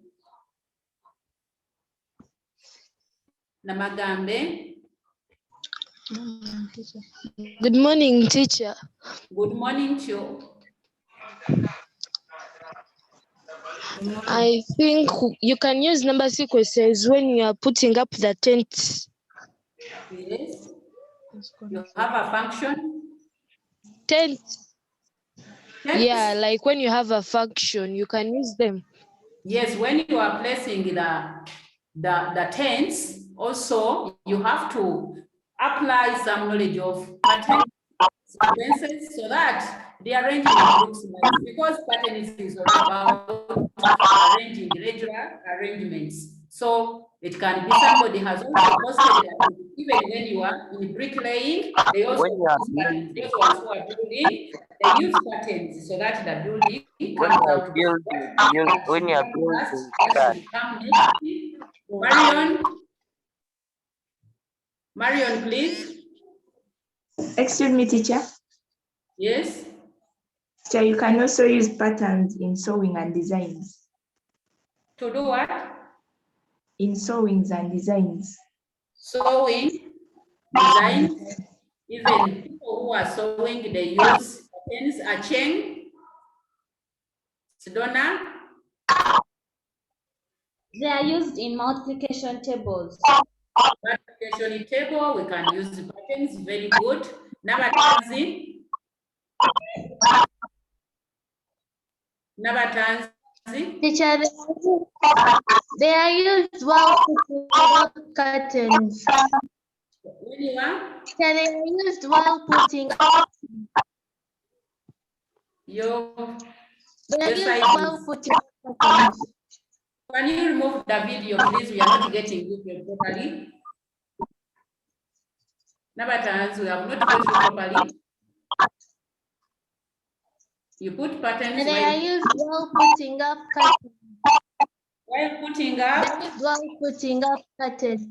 Namagambe. Good morning, teacher. Good morning, Cho. I think you can use number sequences when you are putting up the tent. Yes. You have a function? Tent. Yeah, like when you have a function, you can use them. Yes, when you are placing the tents, also you have to apply some knowledge of pattern sequences so that the arrangement looks nice, because pattern is all about arranging regular arrangements. So it can be somebody has also posted that even when you are in bricklaying, they also use patterns. Those ones who are building, they use patterns so that the building comes out. When you're building, Marion, please. Excuse me, teacher. Yes. So you can also use patterns in sewing and designs. To do what? In sewings and designs. Sewing, design, even people who are sewing, they use patterns, a chain. Sidona? They are used in multiplication tables. Multiplication table, we can use the patterns, very good. Nabatanzi. Teacher, they are used while putting up curtains. When you are? They are used while putting up. They are used while putting up curtains. Can you remove the video, please? We are not getting you properly. Nabatans, we have not got you properly. You put patterns. They are used while putting up curtains. While putting up? While putting up curtains.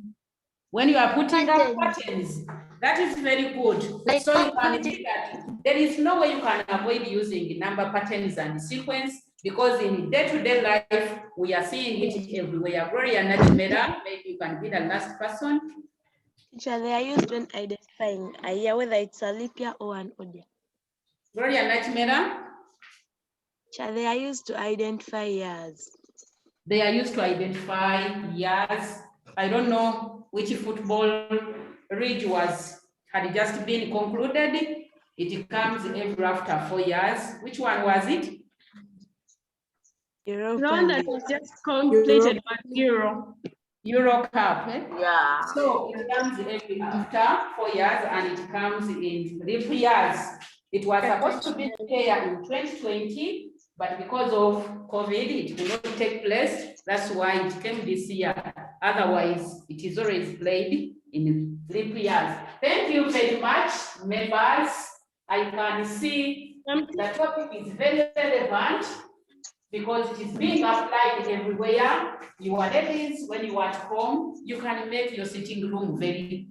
When you are putting up patterns, that is very good. So you can see that there is no way you can avoid using number patterns and sequence, because in day-to-day life, we are seeing it everywhere. Gloria Nachmera, maybe you can be the last person. Teacher, they are used when identifying a year, whether it's a leap year or an odd year. Gloria Nachmera? Teacher, they are used to identify years. They are used to identify years. I don't know which football league had just been concluded. It comes every after 4 years. Which one was it? Rwanda was just completed by Euro Cup. Eh? Yeah. So it comes every after 4 years, and it comes in leap years. It was supposed to be here in 2020, but because of COVID, it will not take place. That's why it came this year. Otherwise, it is always played in leap years. Thank you very much, members. I can see the topic is very relevant because it is being applied everywhere. You are ladies, when you are at home, you can make your sitting room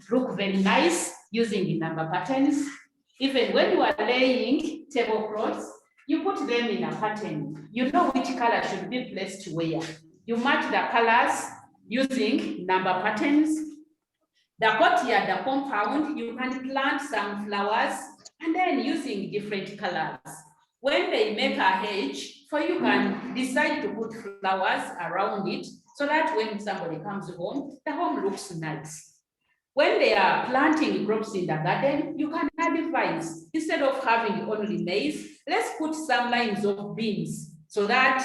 look very nice using number patterns. Even when you are laying tablecloths, you put them in a pattern. You know which color should be placed where. You match the colors using number patterns. The courtyard, the compound, you can plant some flowers and then using different colors. When they make a hedge, you can decide to put flowers around it so that when somebody comes home, the home looks nice. When they are planting crops in the garden, you can add vines. Instead of having only maize, let's put some lines of beans so that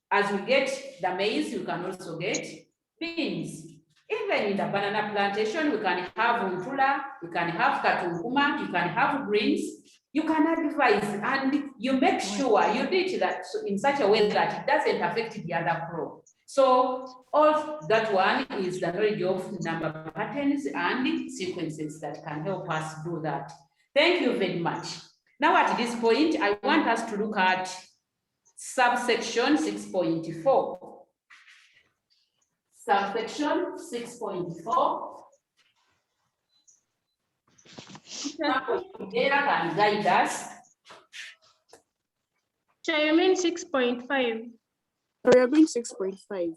as we get the maize, you can also get beans. Even in the banana plantation, we can have untula, we can have katunguma, you can have greens, you can advise and you make sure you do it that in such a way that it doesn't affect the other crop. So all that one is the knowledge of number patterns and sequences that can help us do that. Thank you very much. Now at this point, I want us to look at subsection 6.4. Subsection 6.4. Somebody there can guide us. So you mean 6.5? We are going 6.5.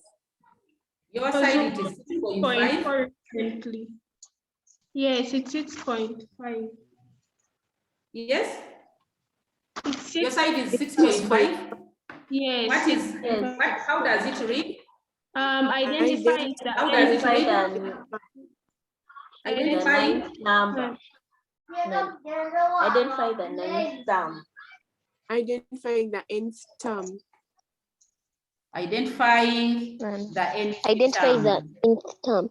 Your side it is 6.5. Currently. Yes, it's 6.5. Yes? It's Your side is 6.5. Yes. What is what? How does it read? Identify the how does it read? Identify the number. Identify the ninth term. Identifying the nth term. Identifying the nth term.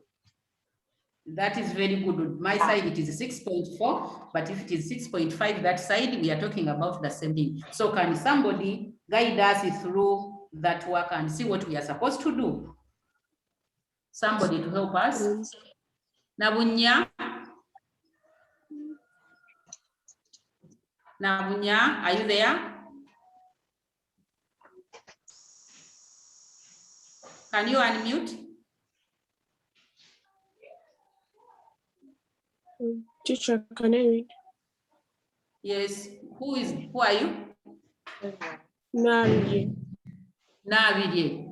That is very good. On my side, it is 6.4, but if it is 6.5, that side, we are talking about the same thing. So can somebody guide us through that work and see what we are supposed to do? Somebody to help us. Nabunya? Nabunya, are you there? Can you unmute? Teacher, can I read? Yes. Who are you? Navidye. Navidye.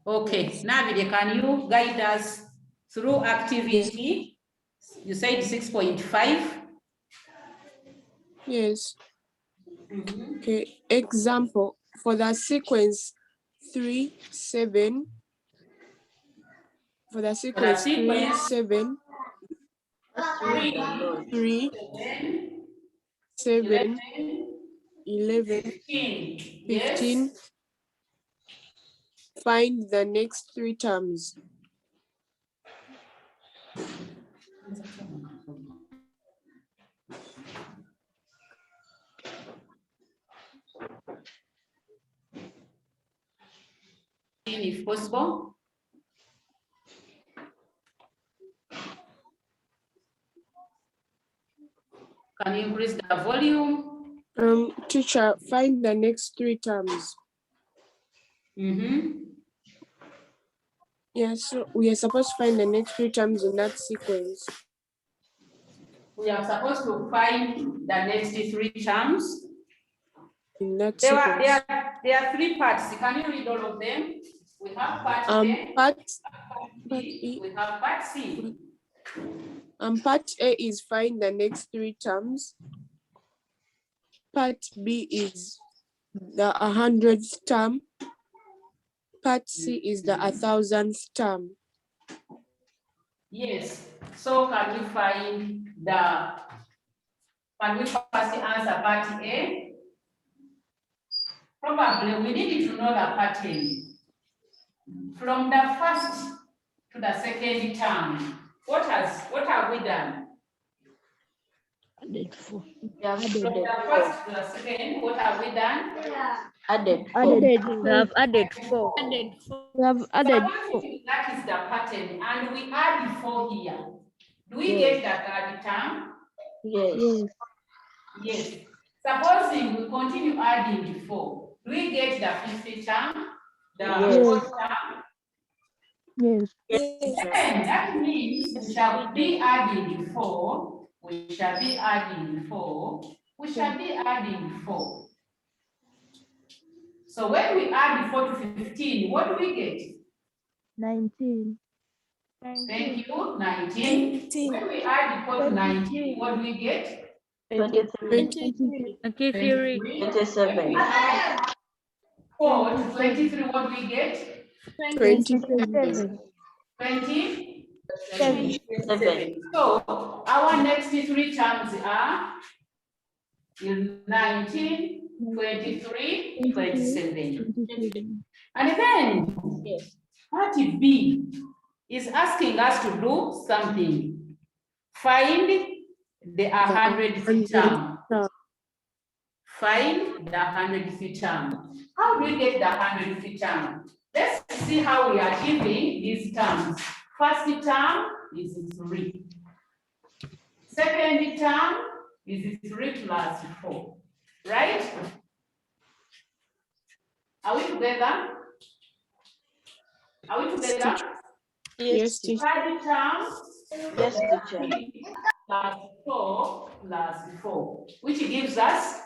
Okay. Navidye, can you guide us through activity? You said 6.5. Yes. Okay. Example for the sequence 3, 7. For the sequence 3, 7. 3, 7, 11, 15. Find the next 3 terms. If possible. Can you increase the volume? Teacher, find the next 3 terms. Yes, so we are supposed to find the next 3 terms in that sequence. We are supposed to find the next 3 terms. In that there sequence. are 3 parts. Can you read all of them? We have part A, part B, we have part C. Part A is find the next 3 terms. Part B is the 100th term. Part C is the 1000th term. Yes. So can we find the? Can we first answer part A? Probably we need to know the pattern. From the first to the second term, what have we done? Added 4. From the first to the second, what have we done? Added 4. We have added 4. We have added 4. That is the pattern, and we add 4 here. Do we get the third term? Yes. Yes. Supposing we continue adding 4, do we get the 50th term? The fourth term? Yes. And that means we shall be adding 4. We shall be adding 4. We shall be adding 4. So when we add 4 to 15, what do we get? 19. Thank you, 19. When we add 4 to 19, what do we get? 23. 27. 4 to 23, what do we get? 27. 27. So our next 3 terms are 19, 23, 27. And then part B. is asking us to do something. Find the 100 feet term. Find the 100 feet term. How do we get the 100 feet term? Let's see how we are giving these terms. First term is 3. Second term is 3 plus 4. Right? Are we together? Are we together? Yes, teacher. Third term, Yes, teacher. 3 plus 4 plus 4, which gives us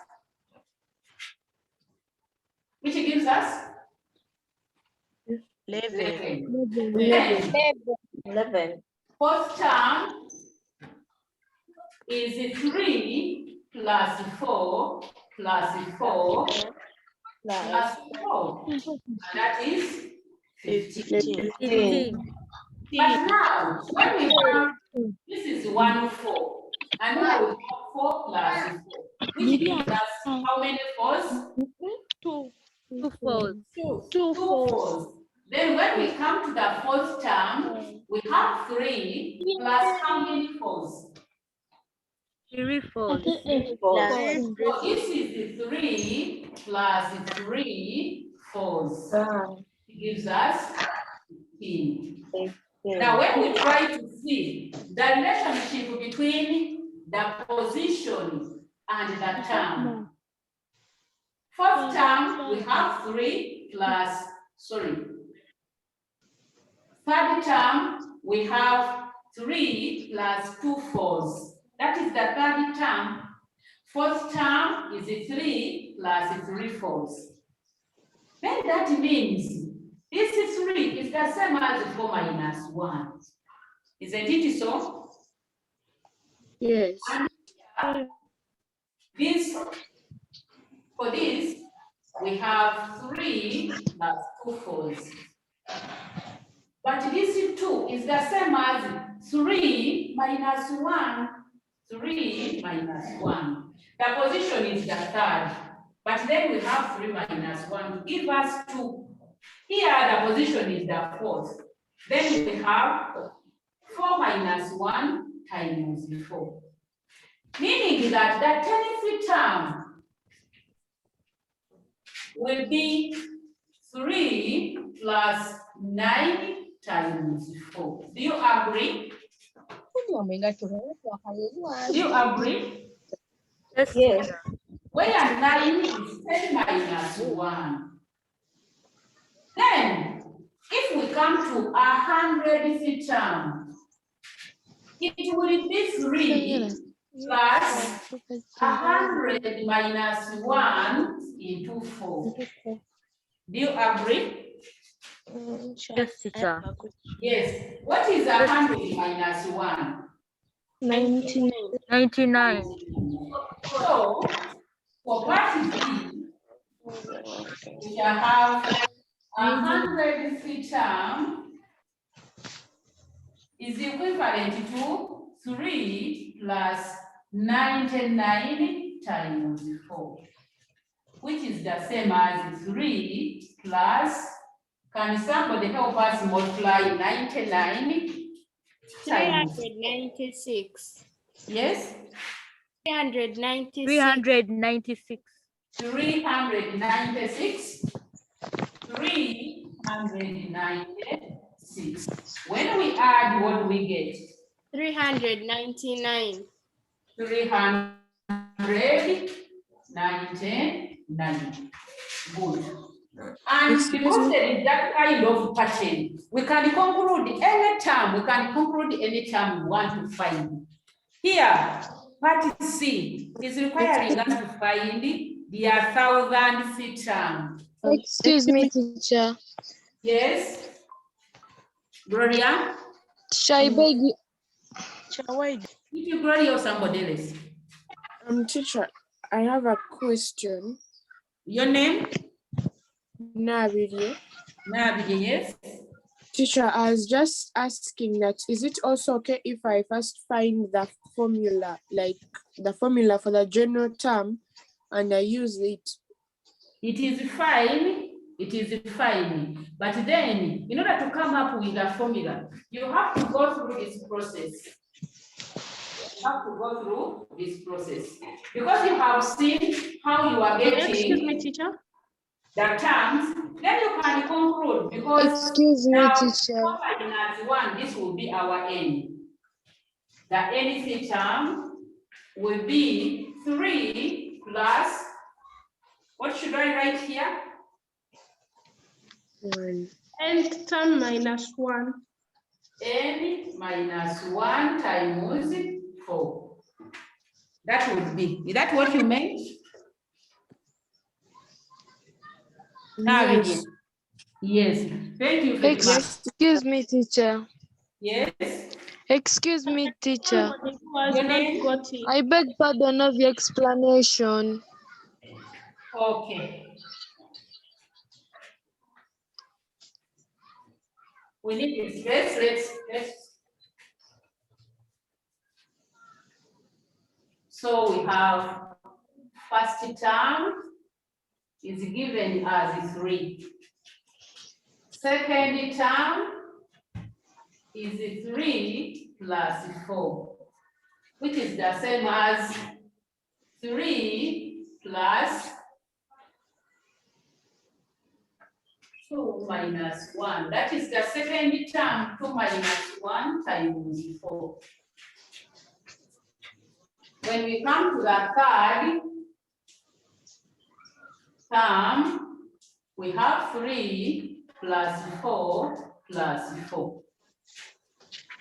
11. 11. Fourth term is 3 plus 4 plus 4 plus 4. And that is 15. 15. But now, when we have, this is 1 4. And now we have 4 plus 4, which gives us how many 4s? 2 4s. 2 4s. Then when we come to the fourth term, we have 3 plus how many 4s? 3 4s. So this is the 3 plus 3 4s. It gives us 15. Now, when we try to see the relationship between the position and the term, fourth term, we have 3 plus, third term, we have 3 plus 2 4s. That is the third term. Fourth term is 3 plus 3 4s. Then that means this 3 is the same as 4 minus 1. Isn't it so? Yes. And this, for this, we have 3 plus 2 4s. But this 2 is the same as 3 minus 1. 3 minus 1. The position is the third. But then we have 3 minus 1 to give us 2. Here, the position is the fourth. Then we have 4 minus 1 times 4. Meaning that the 10th term will be 3 plus 9 times 4. Do you agree? Do you agree? Yes. Where 9 is 10 minus 1. Then, if we come to 100th term, it will be 3 plus 100 minus 1 into 4. Do you agree? Yes, teacher. Yes. What is 100 minus 1? 99. So, for part B, we shall have 100th term is equivalent to 3 plus 99 times 4, which is the same as 3 plus, can somebody help us multiply 99 times? 396. Yes? 396. 396. 396. 396. When we add, what do we get? 399. 399. Good. And because there is that kind of pattern, we can conclude any term, we want to find. Here, part C is requiring us to find the 1,000th term. Excuse me, teacher. Yes? Gloria? Teacher, I beg you. Did you Gloria or somebody else? Teacher, I have a question. Your name? Nabidi. Nabidi, yes. Teacher, I was just asking that, is it also okay if I first find the formula, like the formula for the general term, and I use it? It is fine it is fine. But then, in order to come up with a formula, you have to go through this process. You have to go through this process. Because you have seen how you are getting Excuse me, teacher. the terms, then you can conclude because Excuse me, now teacher. 4 minus 1, this will be our n. The nth term will be 3 plus, what should I write here? Nth term minus 1. N minus 1 times 4. That would be, is that what you meant? Yes. Yes. Thank you very much. Excuse me, teacher. Yes. Excuse me, teacher. Your name? I beg pardon of your explanation. Okay. We need this. Let's. So we have first term is given as 3. Second term is 3 plus 4, which is the same as 3 plus 2 minus 1. That is the second term, 2 minus 1 times 4. When we come to the third term, we have 3 plus 4 plus 4.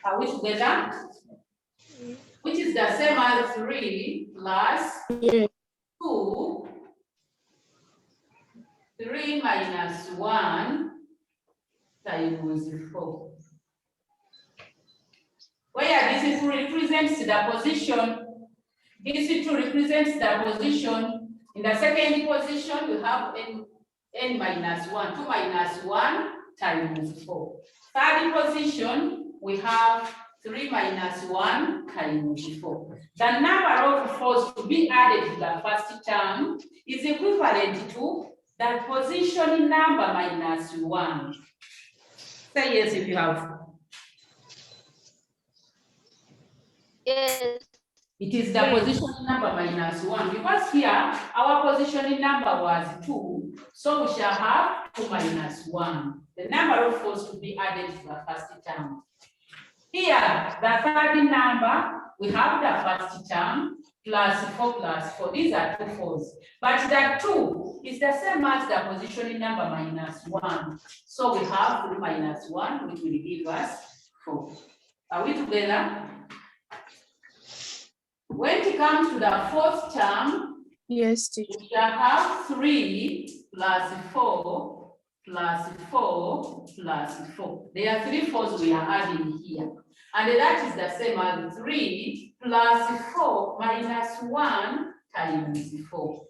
Are we together? Which is the same as 3 plus 2, 3 minus 1 times 4. Where this 2 represents the position, this 2 represents the position. In the second position, we have n minus 1, 2 minus 1 times 4. Third position, we have 3 minus 1 times 4. The number of 4s to be added to the first term is equivalent to the position number minus 1. Say yes if you have. Yes. It is the position number minus 1 because here our position number was 2, so we shall have 2 minus 1. The number of 4s to be added to the first term. Here, the third number, we have the first term plus 4 plus 4. These are 2 4s. But the 2 is the same as the position number minus 1. So we have 3 minus 1, which will give us 4. Are we together? When it comes to the fourth term, yes, teacher. We shall have 3 plus 4 plus 4 plus 4. There are 3 4s we are adding here. And that is the same as 3 plus 4 minus 1 times 4.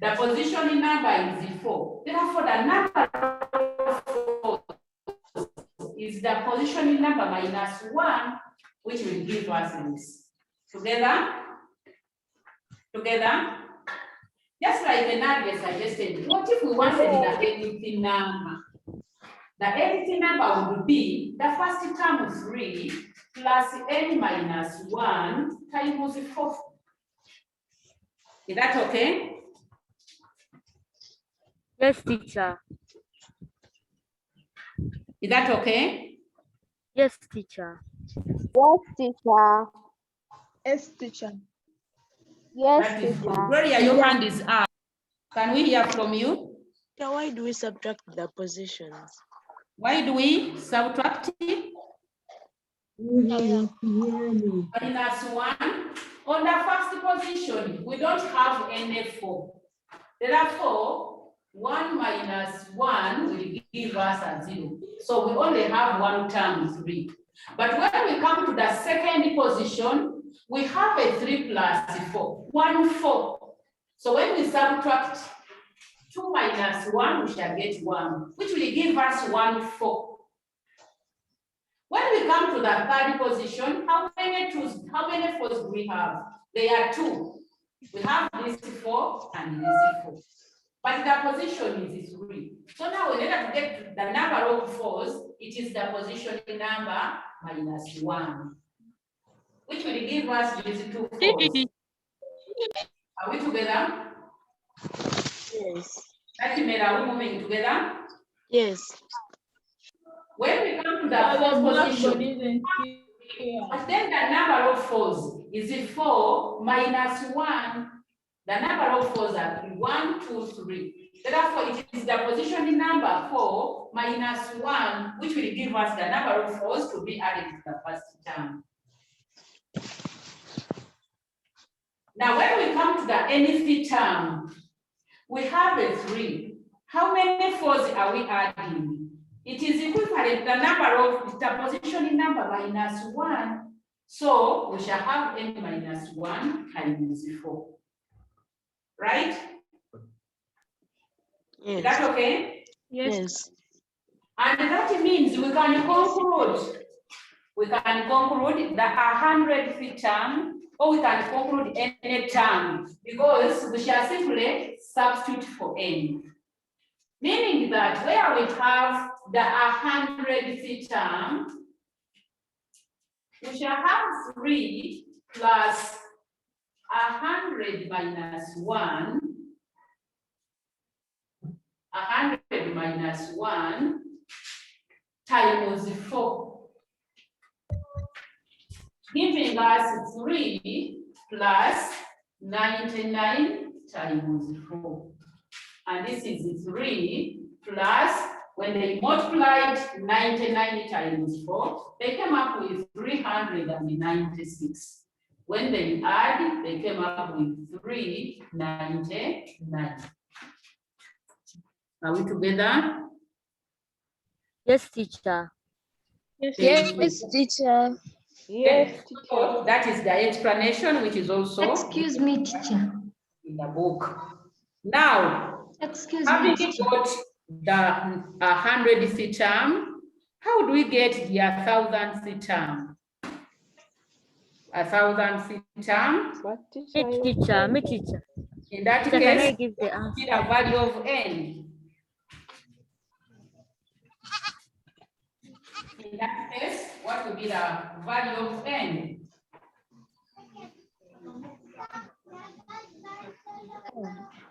The position number is 4. Therefore, the number of 4 is the position number minus 1, which will give us this. Together? Together? Just like the Nadia suggested, what if we wanted the nth number? The nth number would be the first term of 3 plus n minus 1 times 4. Is that okay? Yes, teacher. Is that okay? Yes, teacher. Yes, teacher. Yes, teacher. Yes, That is good. teacher. Gloria, your hand is up. Can we hear from you? Yeah, why do we subtract the positions? Why do we subtract it? Minus 1. On the first position, we don't have any 4. Therefore, 1 minus 1 will give us a 0. So we only have 1 term, 3. But when we come to the second position, we have a 3 plus 4, 1 4. So when we subtract 2 minus 1, we shall get 1, which will give us 1 4. When we come to the third position, how many 4s do we have? There are 2. We have this 4 and this 4. but the position is 3. So now in order to get the number of 4s, it is the position number minus 1, which will give us these 2 4s. Are we together? Yes. Are we moving together? Yes. When we come to the 4th position, but then the number of 4s is 4 minus 1. The number of 4s are 3. 1, 2, 3. Therefore, it is the position number 4 minus 1, which will give us the number of 4s to be added to the first term. Now, when we come to the nth term, we have a 3. How many 4s are we adding? It is equivalent to the number of the position number minus 1. So we shall have n minus 1 times 4. Right? Yes. Is that okay? Yes. And that means we can conclude. We can conclude the 100th term, or we can conclude any term, because we shall simply substitute for n. Meaning that where we have the 100th term, we shall have 3 plus 100 minus 1, 100 minus 1 times 4, giving us 3 plus 99 times 4. And this is 3 plus, when they multiplied 99 times 4, they came up with 396. When they add, they came up with 399. Are we together? Yes, teacher. Yes, teacher. Yes, So teacher. that is the explanation, which is also Excuse me, teacher. in the book. Now, Excuse having me, teacher. got the 100th term, how do we get the 1000th term? 1000th term? What teacher? Me teacher. In that Teacher, can I case, give the what would be answer? the value of n? In that case, what would be the value of n?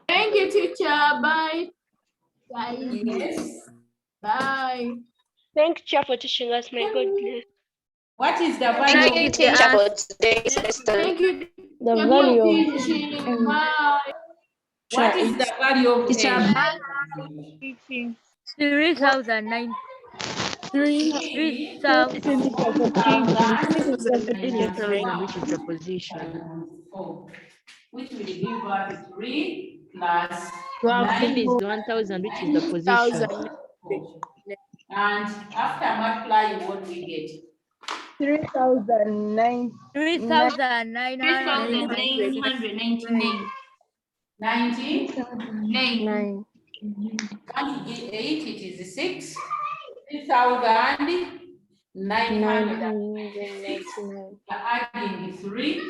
Thank you, teacher. Bye. Bye. Yes. Bye. Thank you for teaching us. My God bless. What is the Thank value you, of teacher, for Thank you. The teacher, value for of teaching. Bye. what is the value of Teacher, n? bye. 3,009. 3,000 which is the position. 4, which will give us 3 plus Then 9. is 1,000 which is the position. And after multiplying, what we get? 3,999. 3,999. 90. 9. 1 to be 8, it is 6. 3,996. Adding 3,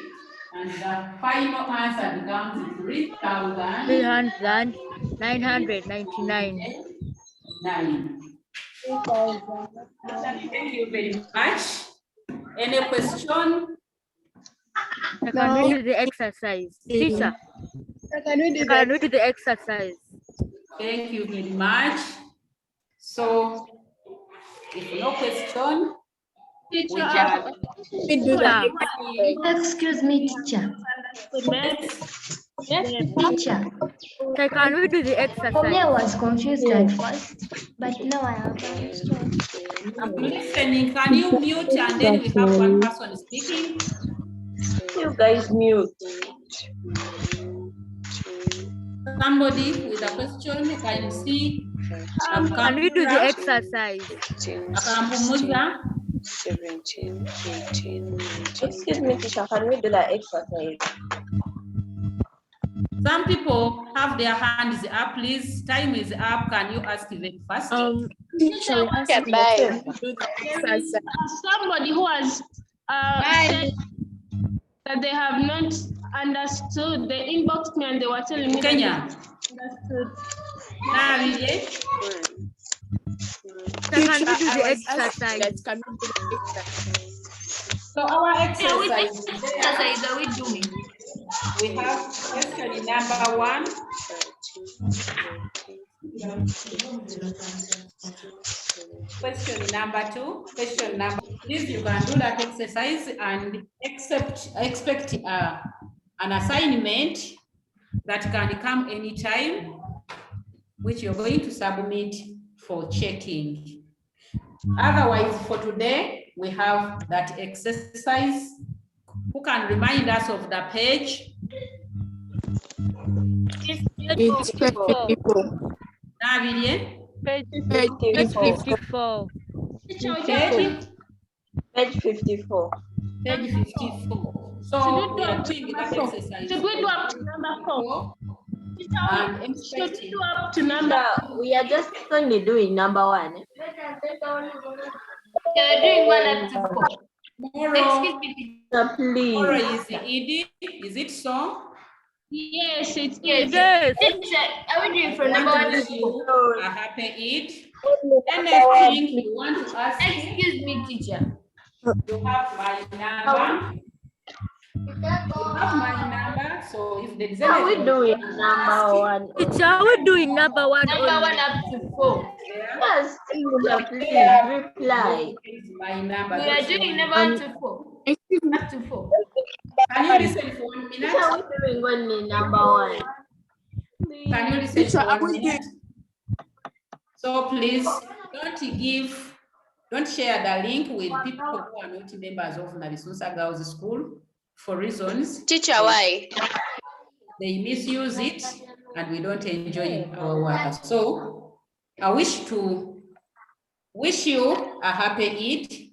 and the final answer becomes 3,999. 3,999. Thank you very much. Any question? Can we do the exercise? Teacher, can we do the exercise? Thank you very much. So, if no question, we can Excuse me, teacher. Yes, Teacher. Okay, can we do the For me, I exercise? was confused at first, but now I have understood. I'm listening. Can you mute and then we have one person speaking? You guys mute. Somebody with a question, you can see. Can we do the exercise? Akampumuza. 17, 18, 19. Excuse me, teacher, can we do that exercise? Some people have their hands up. Please, time is up. Can you ask them first? Teacher, Bye. Somebody who has said that they have not understood, they inboxed me and they were telling me Kenya. Now, yeah. Can we do the exercise? So our exercise exercise are we doing? We have question number 1. Question number 2. Question number. Please, you can do that exercise and expect an assignment that can come anytime, which you're going to submit for checking. Otherwise, for today, we have that exercise. Who can remind us of the page? It's page 54. Page 54. Page 54. Page 54. So we are doing that exercise. Should we do up to number 4? And Should we do up to number? We are just only doing number 1. You're doing 1 up to 4. Tomorrow, Excuse me. tomorrow Please. is ED. Is it so? Yes, it's Yes. Are we doing from number 1 to 4? You a happy Eid. Anything you want to ask? Excuse me, teacher. You have my number. You have my number. So if there is Are we anything doing number 1? Teacher, are we doing number 1? Number 1 up to 4. Yes, please reply. my number. We are doing number 1 to 4. Up to 4. Can you listen for 1 minute? Are we doing only number 1? Can you listen for 1 minute? So please don't share the link with people who are not members of Nalisunsa Girls School for reasons. Teacher, why? They misuse it and we don't enjoy our work. So I wish you a happy Eid.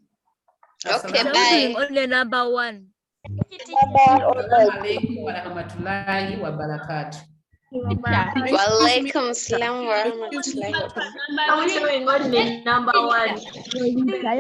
Okay, bye. Only number 1. Assalamualaikum warahmatullahi wabarakatuh. Walaikum salam warahmatullahi wabarakatuh. Are we doing only number 1?